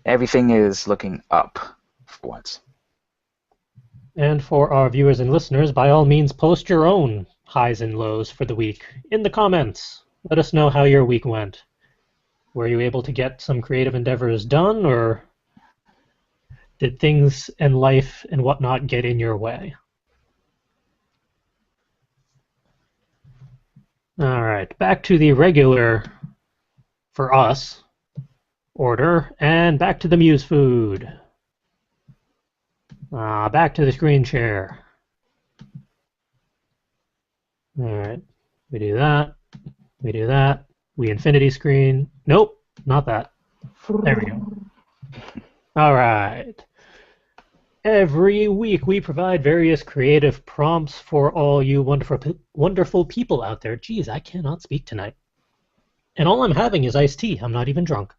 D: Everything is looking up for once.
A: And for our viewers and listeners, by all means, post your own highs and lows for the week in the comments. Let us know how your week went. Were you able to get some creative endeavors done, or did things and life and whatnot get in your way? All right, back to the regular, for us, order, and back to the Muse food. Back to the screen share. All right, we do that. We do that. We infinity screen. Nope, not that. There we go. All right. Every week we provide various creative prompts for all you wonderful people out there. Geez, I cannot speak tonight. And all I'm having is iced tea. I'm not even drunk.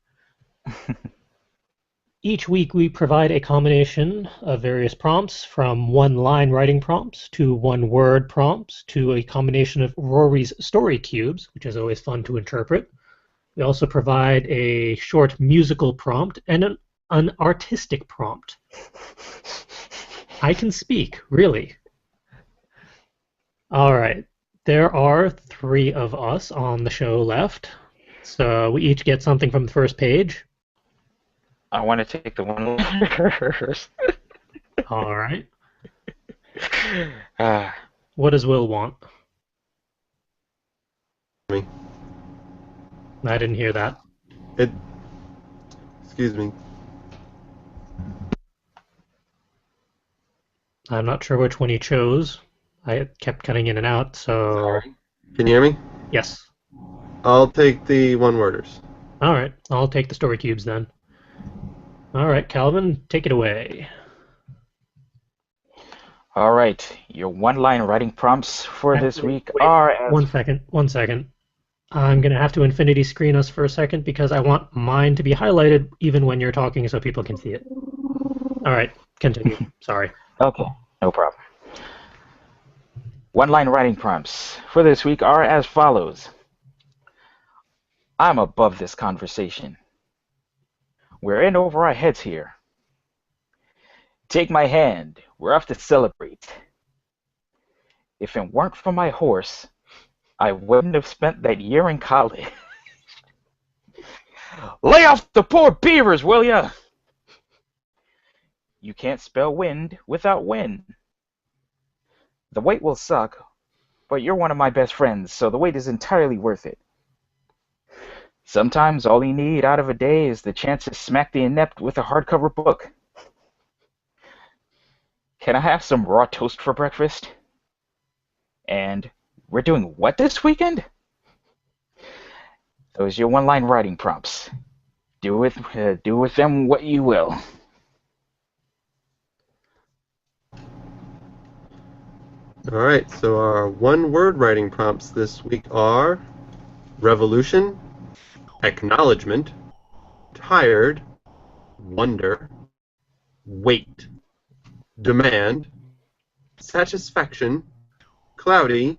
A: Each week we provide a combination of various prompts, from one-line writing prompts to one-word prompts to a combination of Rory's story cubes, which is always fun to interpret. We also provide a short musical prompt and an artistic prompt. I can speak, really. All right. There are 3 of us on the show left, so we each get something from the first page.
D: I want to take the one first.
A: All right.
D: Ah,
A: What does Will want?
B: Me.
A: I didn't hear that.
B: Excuse me.
A: I'm not sure which one he chose. I kept cutting in and out, so...
B: Sorry. Can you hear me?
A: Yes.
B: I'll take the one-worders.
A: All right. I'll take the story cubes then. All right, Calvin, take it away.
D: all right. Your one-line writing prompts for this week are as...
A: One second. I'm going to have to infinity screen us for a second because I want mine to be highlighted even when you're talking so people can see it. All right, continue. Sorry.
D: Okay, no problem. One-line writing prompts for this week are as follows. I'm above this conversation. We're in over our heads here. Take my hand. We're off to celebrate. If it weren't for my horse, I wouldn't have spent that year in college. Lay off the poor beavers, will ya? You can't spell wind without win. The wait will suck, but you're one of my best friends, so the wait is entirely worth it. Sometimes all you need out of a day is the chance to smack the inept with a hardcover book. Can I have some raw toast for breakfast? And we're doing what this weekend? Those are your one-line writing prompts. Do with them what you will.
B: All right, so our one-word writing prompts this week are revolution, acknowledgement, tired, wonder, wait, demand, satisfaction, cloudy,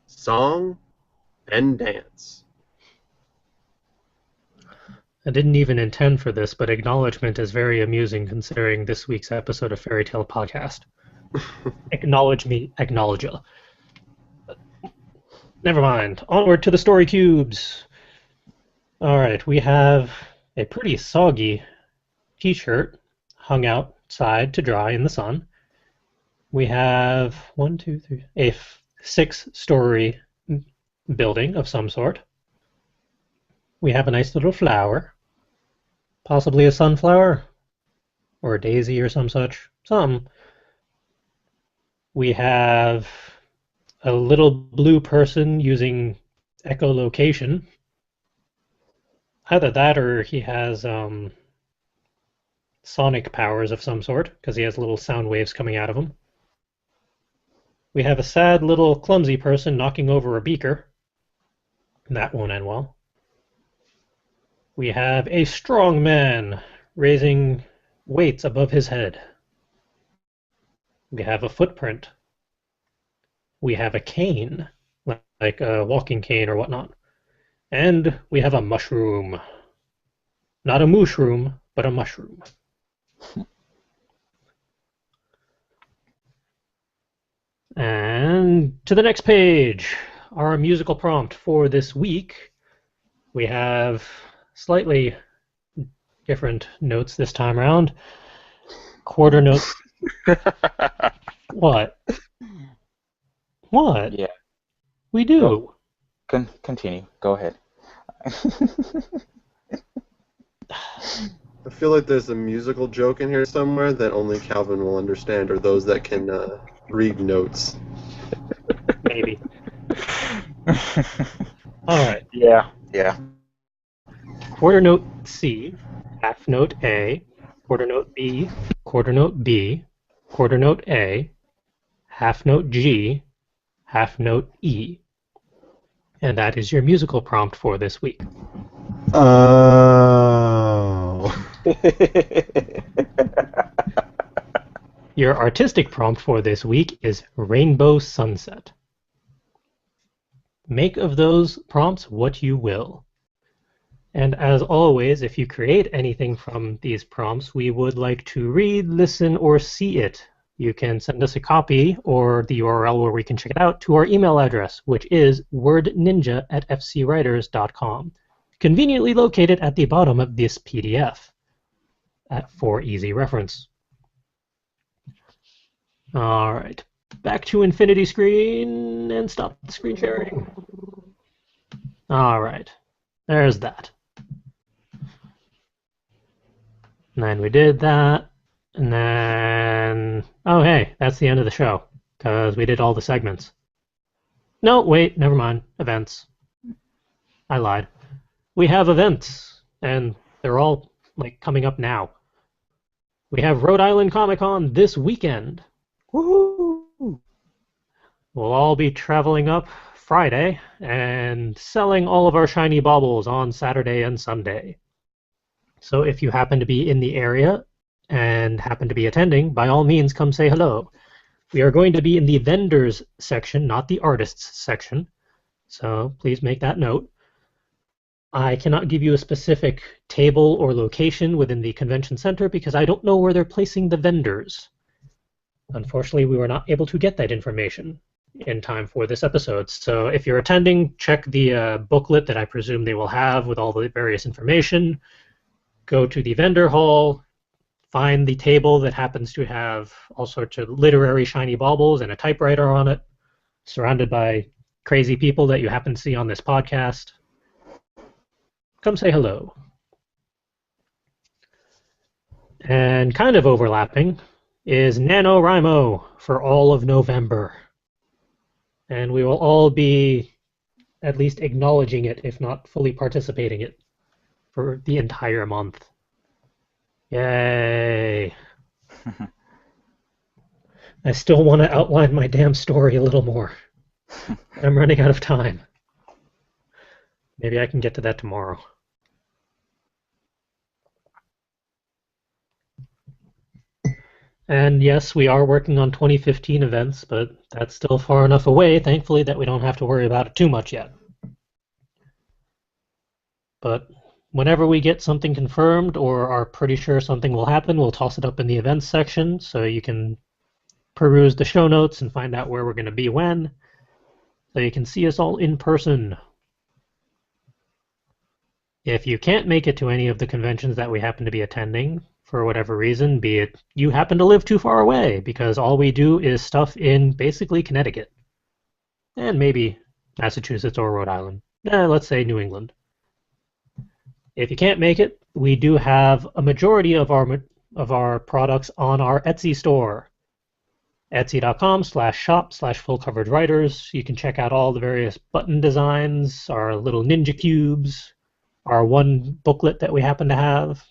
B: song, and dance.
A: I didn't even intend for this, but acknowledgement is very amusing considering this week's episode of Fairy Tale Podcast. Acknowledge me, acknowledge ya. Never mind. Onward to the story cubes. Alright, we have a pretty soggy t-shirt hung outside to dry in the sun. We have a 6-story building of some sort. We have a nice little flower. Possibly a sunflower. Or a daisy or some such. We have a little blue person using echolocation. Either that or he has sonic powers of some sort, because he has little sound waves coming out of him. We have a sad little clumsy person knocking over a beaker. That won't end well. We have a strong man raising weights above his head. We have a footprint. We have a cane, like a walking cane or whatnot. And we have a mushroom. Not a mushroom, but a mushroom. And to the next page, our musical prompt for this week. We have slightly different notes this time around. Quarter notes. What? What?
D: Yeah.
A: We do.
D: Continue. Go ahead.
B: I feel like there's a musical joke in here somewhere that only Calvin will understand, or those that can read notes.
A: Maybe. Alright.
D: Yeah.
A: Quarter note C, half note A, quarter note B, quarter note B, quarter note A, half note G, half note E. And that is your musical prompt for this week.
B: Oh.
A: Your artistic prompt for this week is Rainbow Sunset. Make of those prompts what you will. And as always, if you create anything from these prompts, we would like to read, listen, or see it. You can send us a copy or the URL where we can check it out to our email address, which is wordninja@fcwriters.com, conveniently located at the bottom of this PDF for easy reference. All right, back to infinity screen and stop the screen sharing. All right, there's that. And then we did that, and then, oh hey, that's the end of the show, because we did all the segments. No, wait, never mind, events. I lied. We have events, and they're all, like, coming up now. We have Rhode Island Comic Con this weekend. Woohoo! We'll all be traveling up Friday and selling all of our shiny baubles on Saturday and Sunday. So if you happen to be in the area and happen to be attending, by all means come say hello. We are going to be in the vendors section, not the artists section. So please make that note. I cannot give you a specific table or location within the convention center because I don't know where they're placing the vendors. Unfortunately, we were not able to get that information. in time for this episode. So if you're attending, check the booklet that I presume they will have with all the various information. Go to the vendor hall, find the table that happens to have all sorts of literary shiny baubles and a typewriter on it, surrounded by crazy people that you happen to see on this podcast. Come say hello. And kind of overlapping is NaNoWriMo for all of November. And we will all be at least acknowledging it, if not fully participating it, for the entire month. Yay! I still want to outline my damn story a little more. I'm running out of time. Maybe I can get to that tomorrow. And yes, we are working on 2015 events, but that's still far enough away, thankfully, that we don't have to worry about it too much yet. But whenever we get something confirmed or are pretty sure something will happen, we'll toss it up in the events section so you can peruse the show notes and find out where we're going to be when, so you can see us all in person. If you can't make it to any of the conventions that we happen to be attending, for whatever reason, be it you happen to live too far away, because all we do is stuff in basically Connecticut, and maybe Massachusetts or Rhode Island. Let's say New England. If you can't make it, we do have a majority of our products on our Etsy store. Etsy.com/shop/full-coverage-writers. You can check out all the various button designs, our little ninja cubes, our one booklet that we happen to have,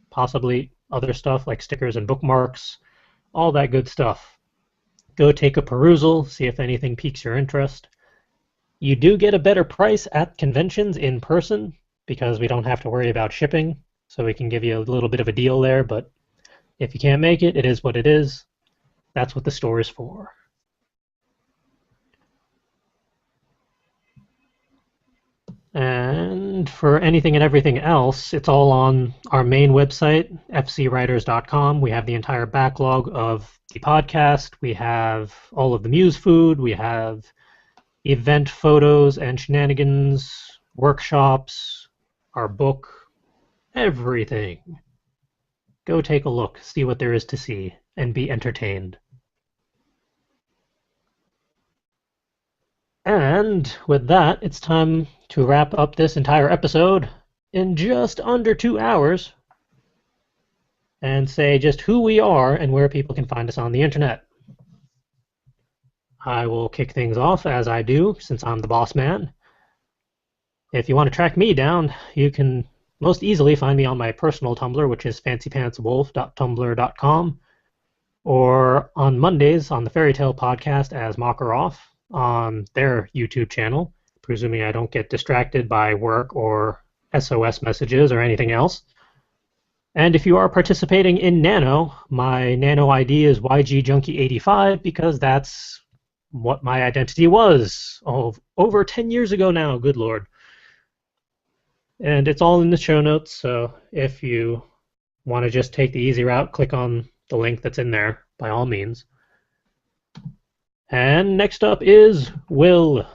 A: possibly other stuff like stickers and bookmarks, all that good stuff. Go take a perusal, see if anything piques your interest. You do get a better price at conventions in person because we don't have to worry about shipping, so we can give you a little bit of a deal there, but if you can't make it, it is what it is. That's what the store is for. And for anything and everything else, it's all on our main website, fcwriters.com. We have the entire backlog of the podcast. We have all of the Muse food. We have event photos and shenanigans, workshops, our book, everything. Go take a look, see what there is to see, and be entertained. And with that, it's time to wrap up this entire episode in just under 2 hours and say just who we are and where people can find us on the internet. I will kick things off as I do, since I'm the boss man. If you want to track me down, you can most easily find me on my personal Tumblr, which is fancypantswolf.tumblr.com, or on Mondays on the Fairy Tale podcast as Mockeroff on their YouTube channel, presuming I don't get distracted by work or SOS messages or anything else. And if you are participating in Nano, my Nano ID is YGJunkie85 because that's what my identity was over 10 years ago now, good lord. And it's all in the show notes, so if you want to just take the easy route, click on the link that's in there, by all means. And next up is Will.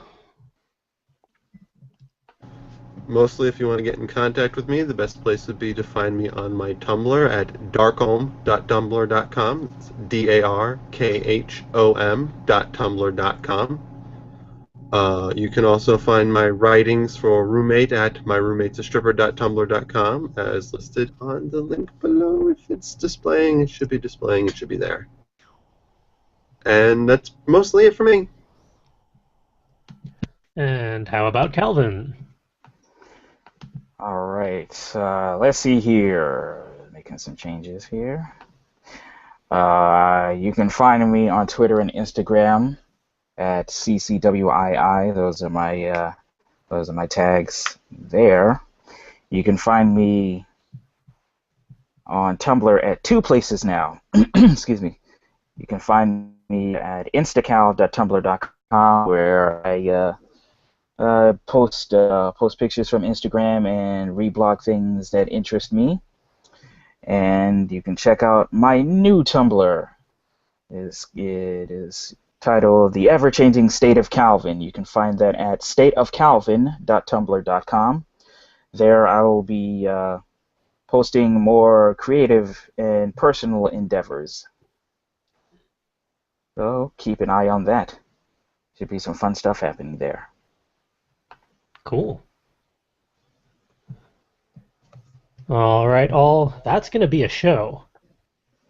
B: Mostly, if you want to get in contact with me, the best place would be to find me on my Tumblr at darkhom.tumblr.com. It's darkhom.tumblr.com. You can also find my writings for Roommate at myroommatesastripper.tumblr.com as listed on the link below. If it's displaying, it should be displaying, it should be there. And that's mostly it for me.
A: And how about Calvin?
D: All right, let's see here. Making some changes here. You can find me on Twitter and Instagram at CCWII. Those are my tags there. You can find me on Tumblr at 2 places now. Excuse me. You can find me at instacal.tumblr.com, where I post pictures from Instagram and reblog things that interest me. And you can check out my new Tumblr. It is titled The Ever-Changing State of Calvin. You can find that at stateofcalvin.tumblr.com. There I will be posting more creative and personal endeavors. So keep an eye on that. Should be some fun stuff happening there.
A: Cool. All right, all. That's going to be a show.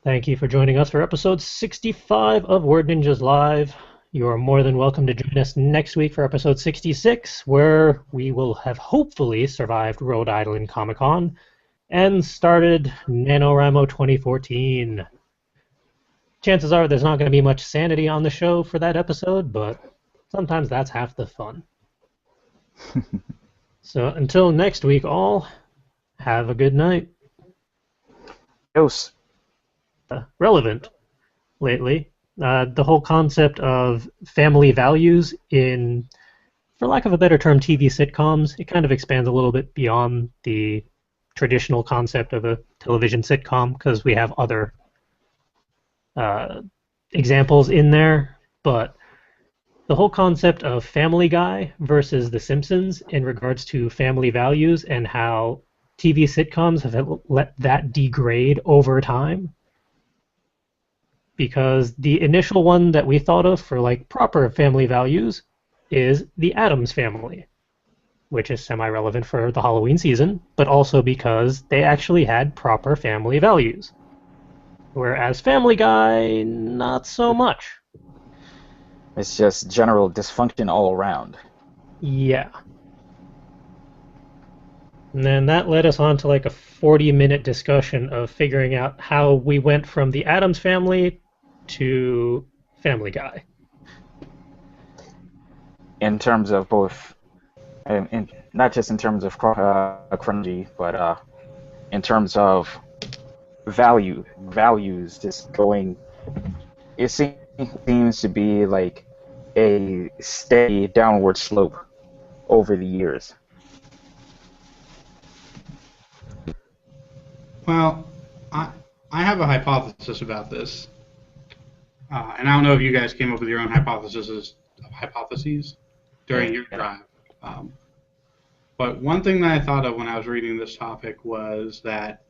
A: Thank you for joining us for episode 65 of Word Ninjas Live. You are more than welcome to join us next week for episode 66, where we will have hopefully survived Rhode Island Comic Con and started NaNoWriMo 2014. Chances are there's not going to be much sanity on the show for that episode, but sometimes that's half the fun. So until next week, all, have a good night.
D: Dose.
A: Relevant lately, the whole concept of family values in, for lack of a better term, TV sitcoms, it kind of expands a little bit beyond the traditional concept of a television sitcom, because we have other examples in there, but the whole concept of Family Guy versus The Simpsons in regards to family values and how TV sitcoms have let that degrade over time. Because the initial one that we thought of for like proper family values is the Addams Family, which is semi-relevant for the Halloween season, but also because they actually had proper family values. Whereas Family Guy, not so much.
D: It's just general dysfunction all around.
A: Yeah. And then that led us on to like a 40-minute discussion of figuring out how we went from the Addams Family to Family Guy.
D: In terms of both, not just in terms of chronology, but in terms of values, just going. It seems to be like a steady downward slope over the years.
C: Well, I have a hypothesis about this, and I don't know if you guys came up with your own hypotheses during your drive. But one thing that I thought of when I was reading this topic was that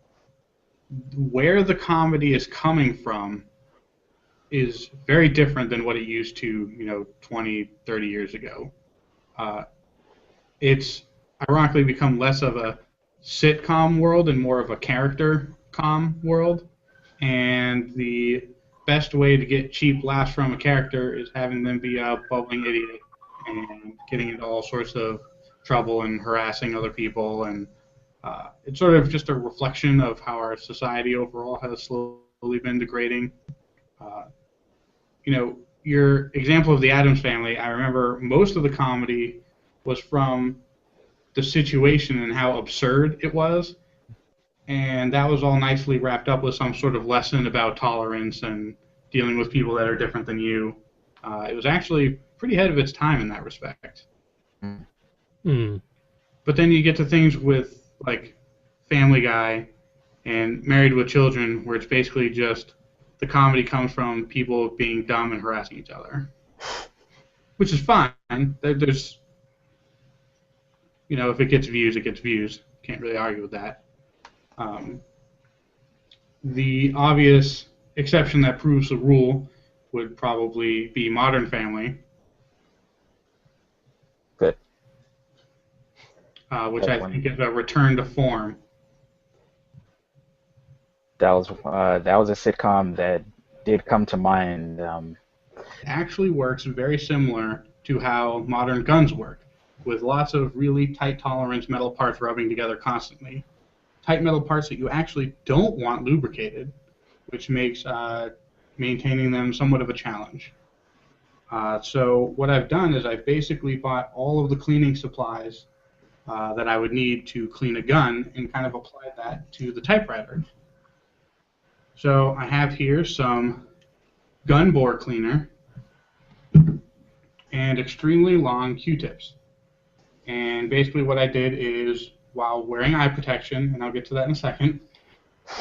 C: where the comedy is coming from is very different than what it used to, 20, 30 years ago. It's ironically become less of a sitcom world and more of a character com world. And the best way to get cheap laughs from a character is having them be a bubbling idiot and getting into all sorts of trouble and harassing other people. And it's sort of just a reflection of how our society overall has slowly been degrading. Your example of the Addams Family, I remember most of the comedy was from the situation and how absurd it was. And that was all nicely wrapped up with some sort of lesson about tolerance and dealing with people that are different than you. It was actually pretty ahead of its time in that respect.
A: Mm.
C: But then you get to things with, like, Family Guy and Married with Children, where it's basically just the comedy comes from people being dumb and harassing each other. Which is fine. There's, if it gets views, it gets views. Can't really argue with that. The obvious exception that proves the rule would probably be Modern Family.
D: Good.
C: Which I think is a return to form.
D: That was a sitcom that did come to mind.
C: It actually works very similar to how modern guns work, with lots of really tight tolerance metal parts rubbing together constantly. Tight metal parts that you actually don't want lubricated, which makes maintaining them somewhat of a challenge. So what I've done is I've basically bought all of the cleaning supplies that I would need to clean a gun and kind of applied that to the typewriter. So I have here some gun bore cleaner and extremely long Q-tips. And basically what I did is, while wearing eye protection, and I'll get to that in a second,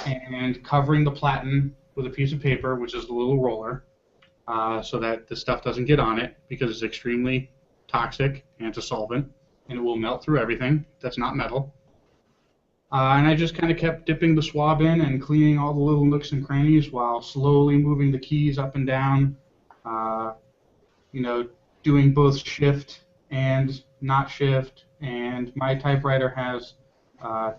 C: and covering the platen with a piece of paper, which is the little roller, so that the stuff doesn't get on it because it's extremely toxic and it's a solvent and it will melt through everything that's not metal. And I just kind of kept dipping the swab in and cleaning all the little nooks and crannies while slowly moving the keys up and down, doing both shift and not shift. And my typewriter has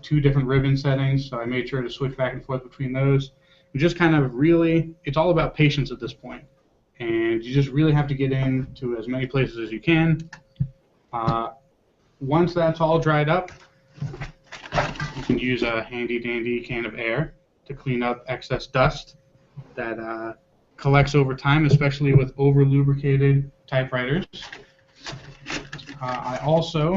C: 2 different ribbon settings, so I made sure to switch back and forth between those. And just kind of really, it's all about patience at this point. And you just really have to get into as many places as you can. Once that's all dried up, you can use a handy-dandy can of air to clean up excess dust that collects over time, especially with over-lubricated typewriters. I also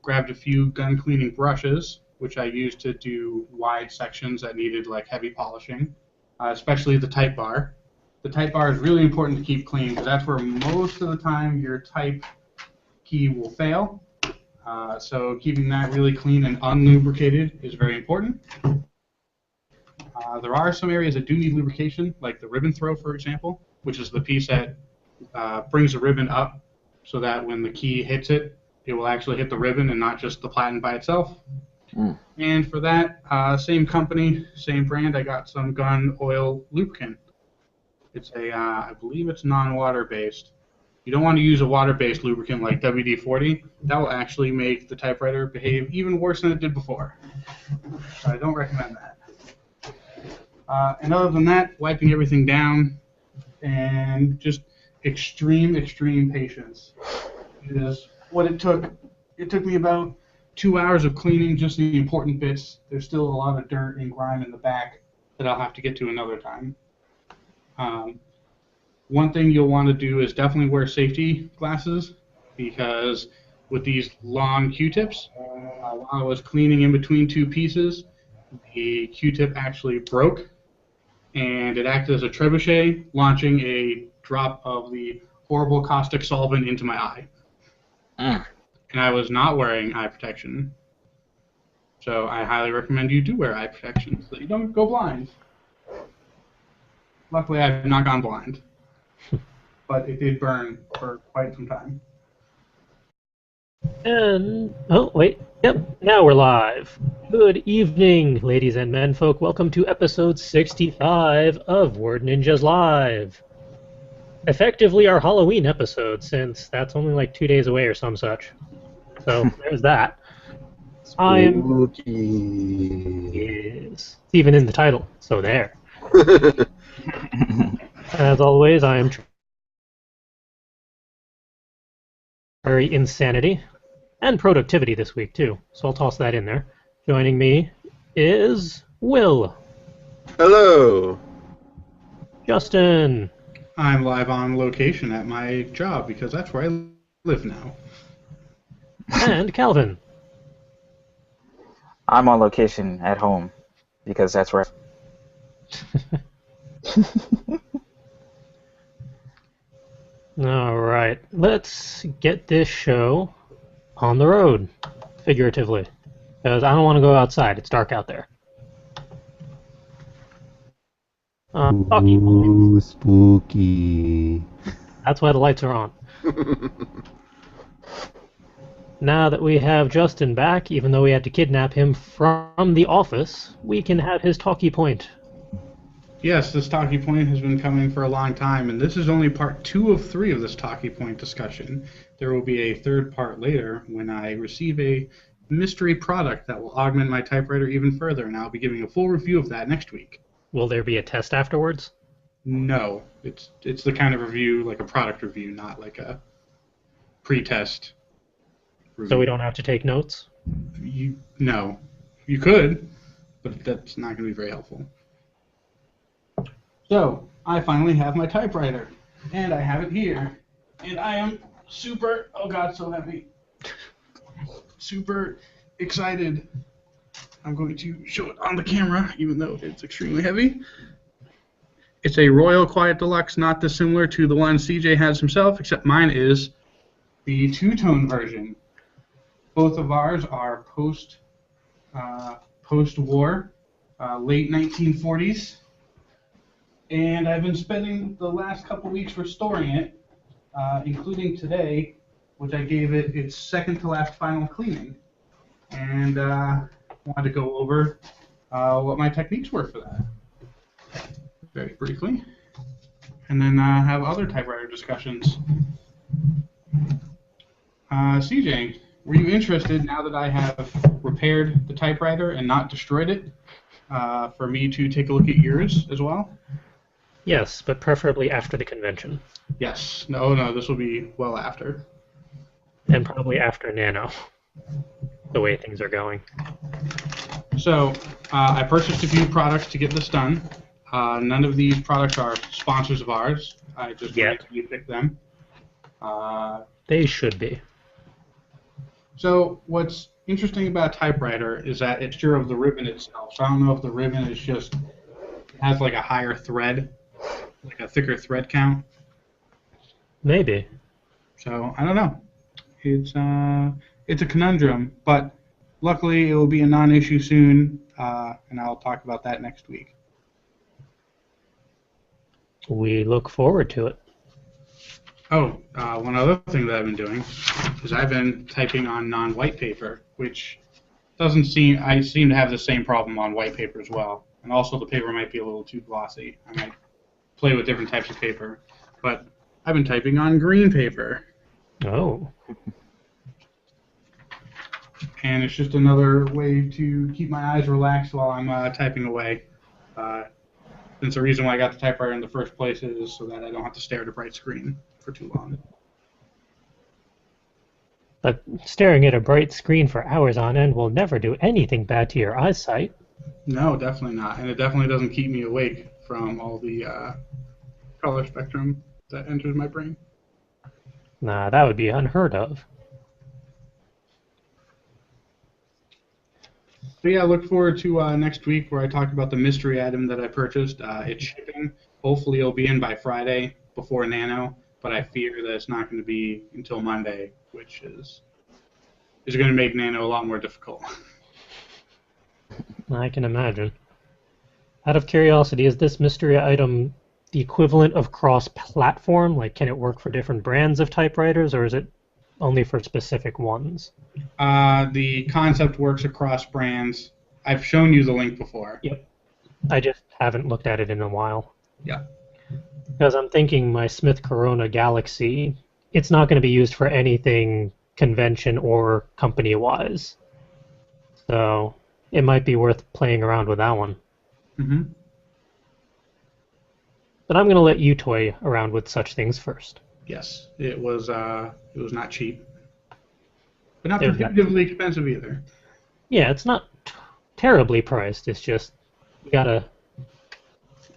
C: grabbed a few gun cleaning brushes, which I used to do wide sections that needed like heavy polishing, especially the type bar. The type bar is really important to keep clean because that's where most of the time your type key will fail. So keeping that really clean and unlubricated is very important. There are some areas that do need lubrication, like the ribbon throw, for example, which is the piece that brings the ribbon up so that when the key hits it, it will actually hit the ribbon and not just the platen by itself. And for that, same company, same brand, I got some gun oil lubricant. It's I believe it's non-water based. You don't want to use a water-based lubricant like WD-40. That will actually make the typewriter behave even worse than it did before. So I don't recommend that. And other than that, wiping everything down and just extreme patience is what it took. It took me about 2 hours of cleaning just the important bits. There's still a lot of dirt and grime in the back that I'll have to get to another time. One thing you'll want to do is definitely wear safety glasses because with these long Q-tips, while I was cleaning in between 2 pieces, the Q-tip actually broke and it acted as a trebuchet, launching a drop of the horrible caustic solvent into my eye. And I was not wearing eye protection. So I highly recommend you do wear eye protection so that you don't go blind. Luckily, I've not gone blind. But it did burn for quite some time.
A: And, oh, wait, yep, now we're live. Good evening, ladies and men folk. Welcome to episode 65 of Word Ninjas Live. Effectively our Halloween episode, since that's only like 2 days away or some such. So, there's that.
B: Spooky.
A: Yes. It's even in the title, so there. As always, I am very insanity and productivity this week too, so I'll toss that in there. Joining me is Will.
B: Hello.
A: Justin.
C: I'm live on location at my job because that's where I live now.
A: And Calvin.
D: I'm on location at home because that's where.
A: All right, let's get this show on the road, figuratively, because I don't want to go outside. It's dark out there. Talking points.
B: Spooky.
A: That's why the lights are on. Now that we have Justin back, even though we had to kidnap him from the office, we can have his talkie point.
C: Yes, this talkie point has been coming for a long time, and this is only part 2 of 3 of this talkie point discussion. There will be a third part later when I receive a mystery product that will augment my typewriter even further, and I'll be giving a full review of that next week.
A: Will there be a test afterwards?
C: No, it's the kind of review, like a product review, not like a pre-test review.
A: So we don't have to take notes?
C: No. You could, but that's not going to be very helpful. So, I finally have my typewriter, and I have it here, and I am super, oh god, so heavy, super excited. I'm going to show it on the camera, even though it's extremely heavy. It's a Royal Quiet Deluxe, not dissimilar to the one CJ has himself, except mine is the 2-tone version. Both of ours are post-war, late 1940s. and I've been spending the last couple weeks restoring it, including today, which I gave it its second to last final cleaning, and wanted to go over what my techniques were for that very briefly, and then have other typewriter discussions. CJ, were you interested, now that I have repaired the typewriter and not destroyed it, for me to take a look at yours as well?
A: Yes, but preferably after the convention.
C: Yes. No, this will be well after.
A: And probably after Nano, the way things are going.
C: So, I purchased a few products to get this done. None of these products are sponsors of ours. I just randomly picked them.
A: They should be.
C: So, what's interesting about a typewriter is that it's texture of the ribbon itself. So I don't know if the ribbon is just has like a higher thread, like a thicker thread count.
A: Maybe.
C: So I don't know. It's a conundrum, but luckily it will be a non-issue soon, and I'll talk about that next week.
A: We look forward to it.
C: Oh, one other thing that I've been doing is I've been typing on non-white paper, which I seem to have the same problem on white paper as well. And also the paper might be a little too glossy. I might play with different types of paper. But I've been typing on green paper.
A: Oh.
C: And it's just another way to keep my eyes relaxed while I'm typing away. Since the reason why I got the typewriter in the first place is so that I don't have to stare at a bright screen for too long.
A: But staring at a bright screen for hours on end will never do anything bad to your eyesight.
C: No, definitely not. And it definitely doesn't keep me awake from all the color spectrum that enters my brain.
A: Nah, that would be unheard of.
C: So yeah, I look forward to next week where I talk about the mystery item that I purchased. It's shipping. Hopefully it'll be in by Friday before Nano, but I fear that it's not going to be until Monday, which is going to make Nano a lot more difficult.
A: I can imagine. Out of curiosity, is this mystery item the equivalent of cross-platform? Like, can it work for different brands of typewriters, or is it only for specific ones?
C: The concept works across brands. I've shown you the link before.
A: Yep. I just haven't looked at it in a while.
C: Yeah.
A: Because I'm thinking my Smith Corona Galaxy, it's not going to be used for anything convention or company-wise. So it might be worth playing around with that one.
C: Mm-hmm.
A: But I'm going to let you toy around with such things first.
C: Yes, it was not cheap, but not prohibitively expensive either.
A: Yeah, it's not terribly priced. It's just you gotta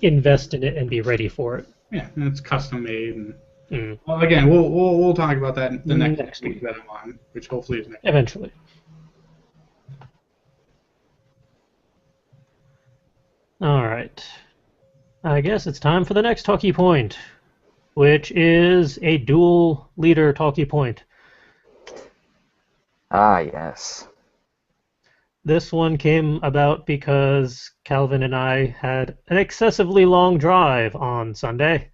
A: invest in it and be ready for it.
C: Yeah, and it's custom made. And well, again, we'll talk about that the next week that I'm on, which hopefully is next.
A: Eventually. All right. I guess it's time for the next talkie point, which is a dual leader talkie point.
D: Ah, yes.
A: This one came about because Calvin and I had an excessively long drive on Sunday.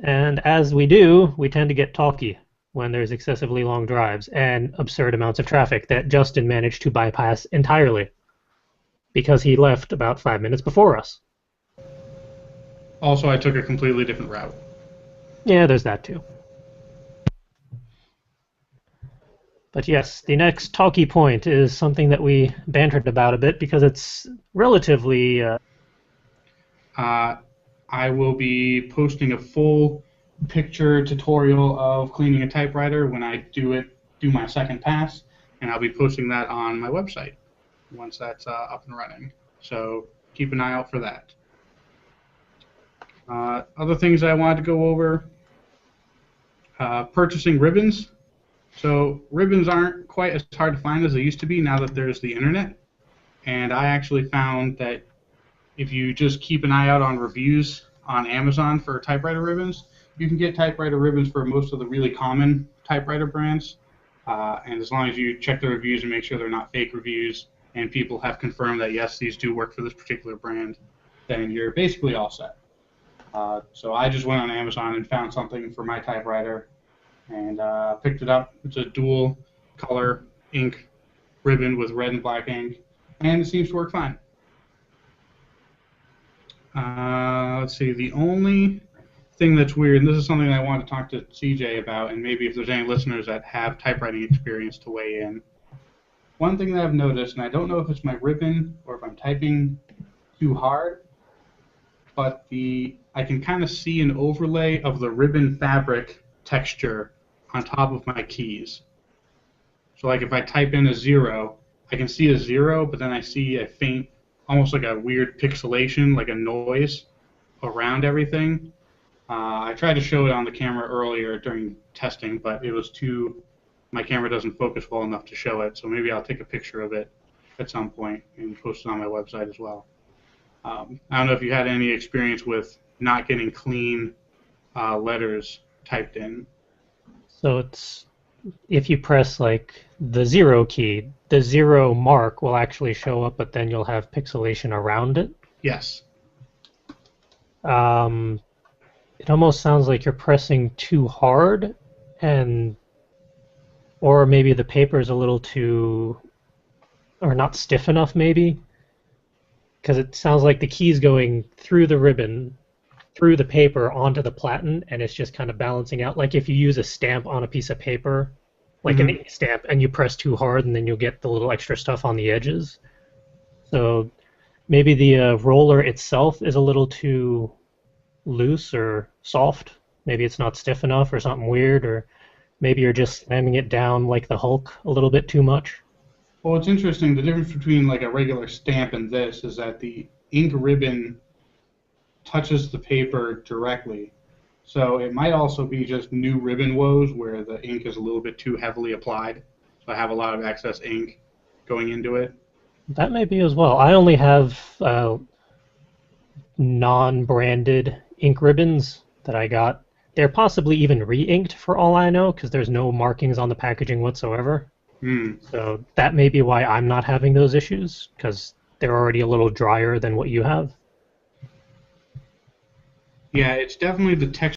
A: And as we do, we tend to get talky when there's excessively long drives and absurd amounts of traffic that Justin managed to bypass entirely because he left about 5 minutes before us.
C: Also, I took a completely different route.
A: Yeah, there's that too. But yes, the next talkie point is something that we bantered about a bit because it's relatively...
C: I will be posting a full picture tutorial of cleaning a typewriter when I do my second pass, and I'll be posting that on my website once that's up and running. So keep an eye out for that. Other things I wanted to go over, purchasing ribbons. So ribbons aren't quite as hard to find as they used to be now that there's the internet. And I actually found that if you just keep an eye out on reviews on Amazon for typewriter ribbons, you can get typewriter ribbons for most of the really common typewriter brands. And as long as you check the reviews and make sure they're not fake reviews and people have confirmed that, yes, these do work for this particular brand, then you're basically all set. So I just went on Amazon and found something for my typewriter and picked it up. It's a dual color ink ribbon with red and black ink, and it seems to work fine. Let's see, the only thing that's weird, and this is something I want to talk to CJ about, and maybe if there's any listeners that have typewriting experience to weigh in. One thing that I've noticed, and I don't know if it's my ribbon or if I'm typing too hard, but I can kind of see an overlay of the ribbon fabric texture on top of my keys. So like if I type in a 0, I can see a 0, but then I see a faint, almost like a weird pixelation, like a noise around everything. I tried to show it on the camera earlier during testing, but it was my camera doesn't focus well enough to show it, so maybe I'll take a picture of it at some point and post it on my website as well. I don't know if you had any experience with not getting clean letters typed in.
A: So it's if you press like the 0 key, the 0 mark will actually show up, but then you'll have pixelation around it.
C: Yes.
A: It almost sounds like you're pressing too hard, or maybe the paper is a little too, or not stiff enough maybe, because it sounds like the key's going through the ribbon, through the paper onto the platen, and it's just kind of balancing out. Like if you use a stamp on a piece of paper, like an ink stamp, and you press too hard, and then you'll get the little extra stuff on the edges. So maybe the roller itself is a little too loose or soft. Maybe it's not stiff enough or something weird, or maybe you're just slamming it down like the Hulk a little bit too much.
C: Well, it's interesting. The difference between like a regular stamp and this is that the ink ribbon touches the paper directly. So it might also be just new ribbon woes where the ink is a little bit too heavily applied. So I have a lot of excess ink going into it.
A: That may be as well. I only have non-branded ink ribbons that I got. They're possibly even re-inked for all I know, because there's no markings on the packaging whatsoever. So that may be why I'm not having those issues, because they're already a little drier than what you have.
C: Yeah, it's definitely the texture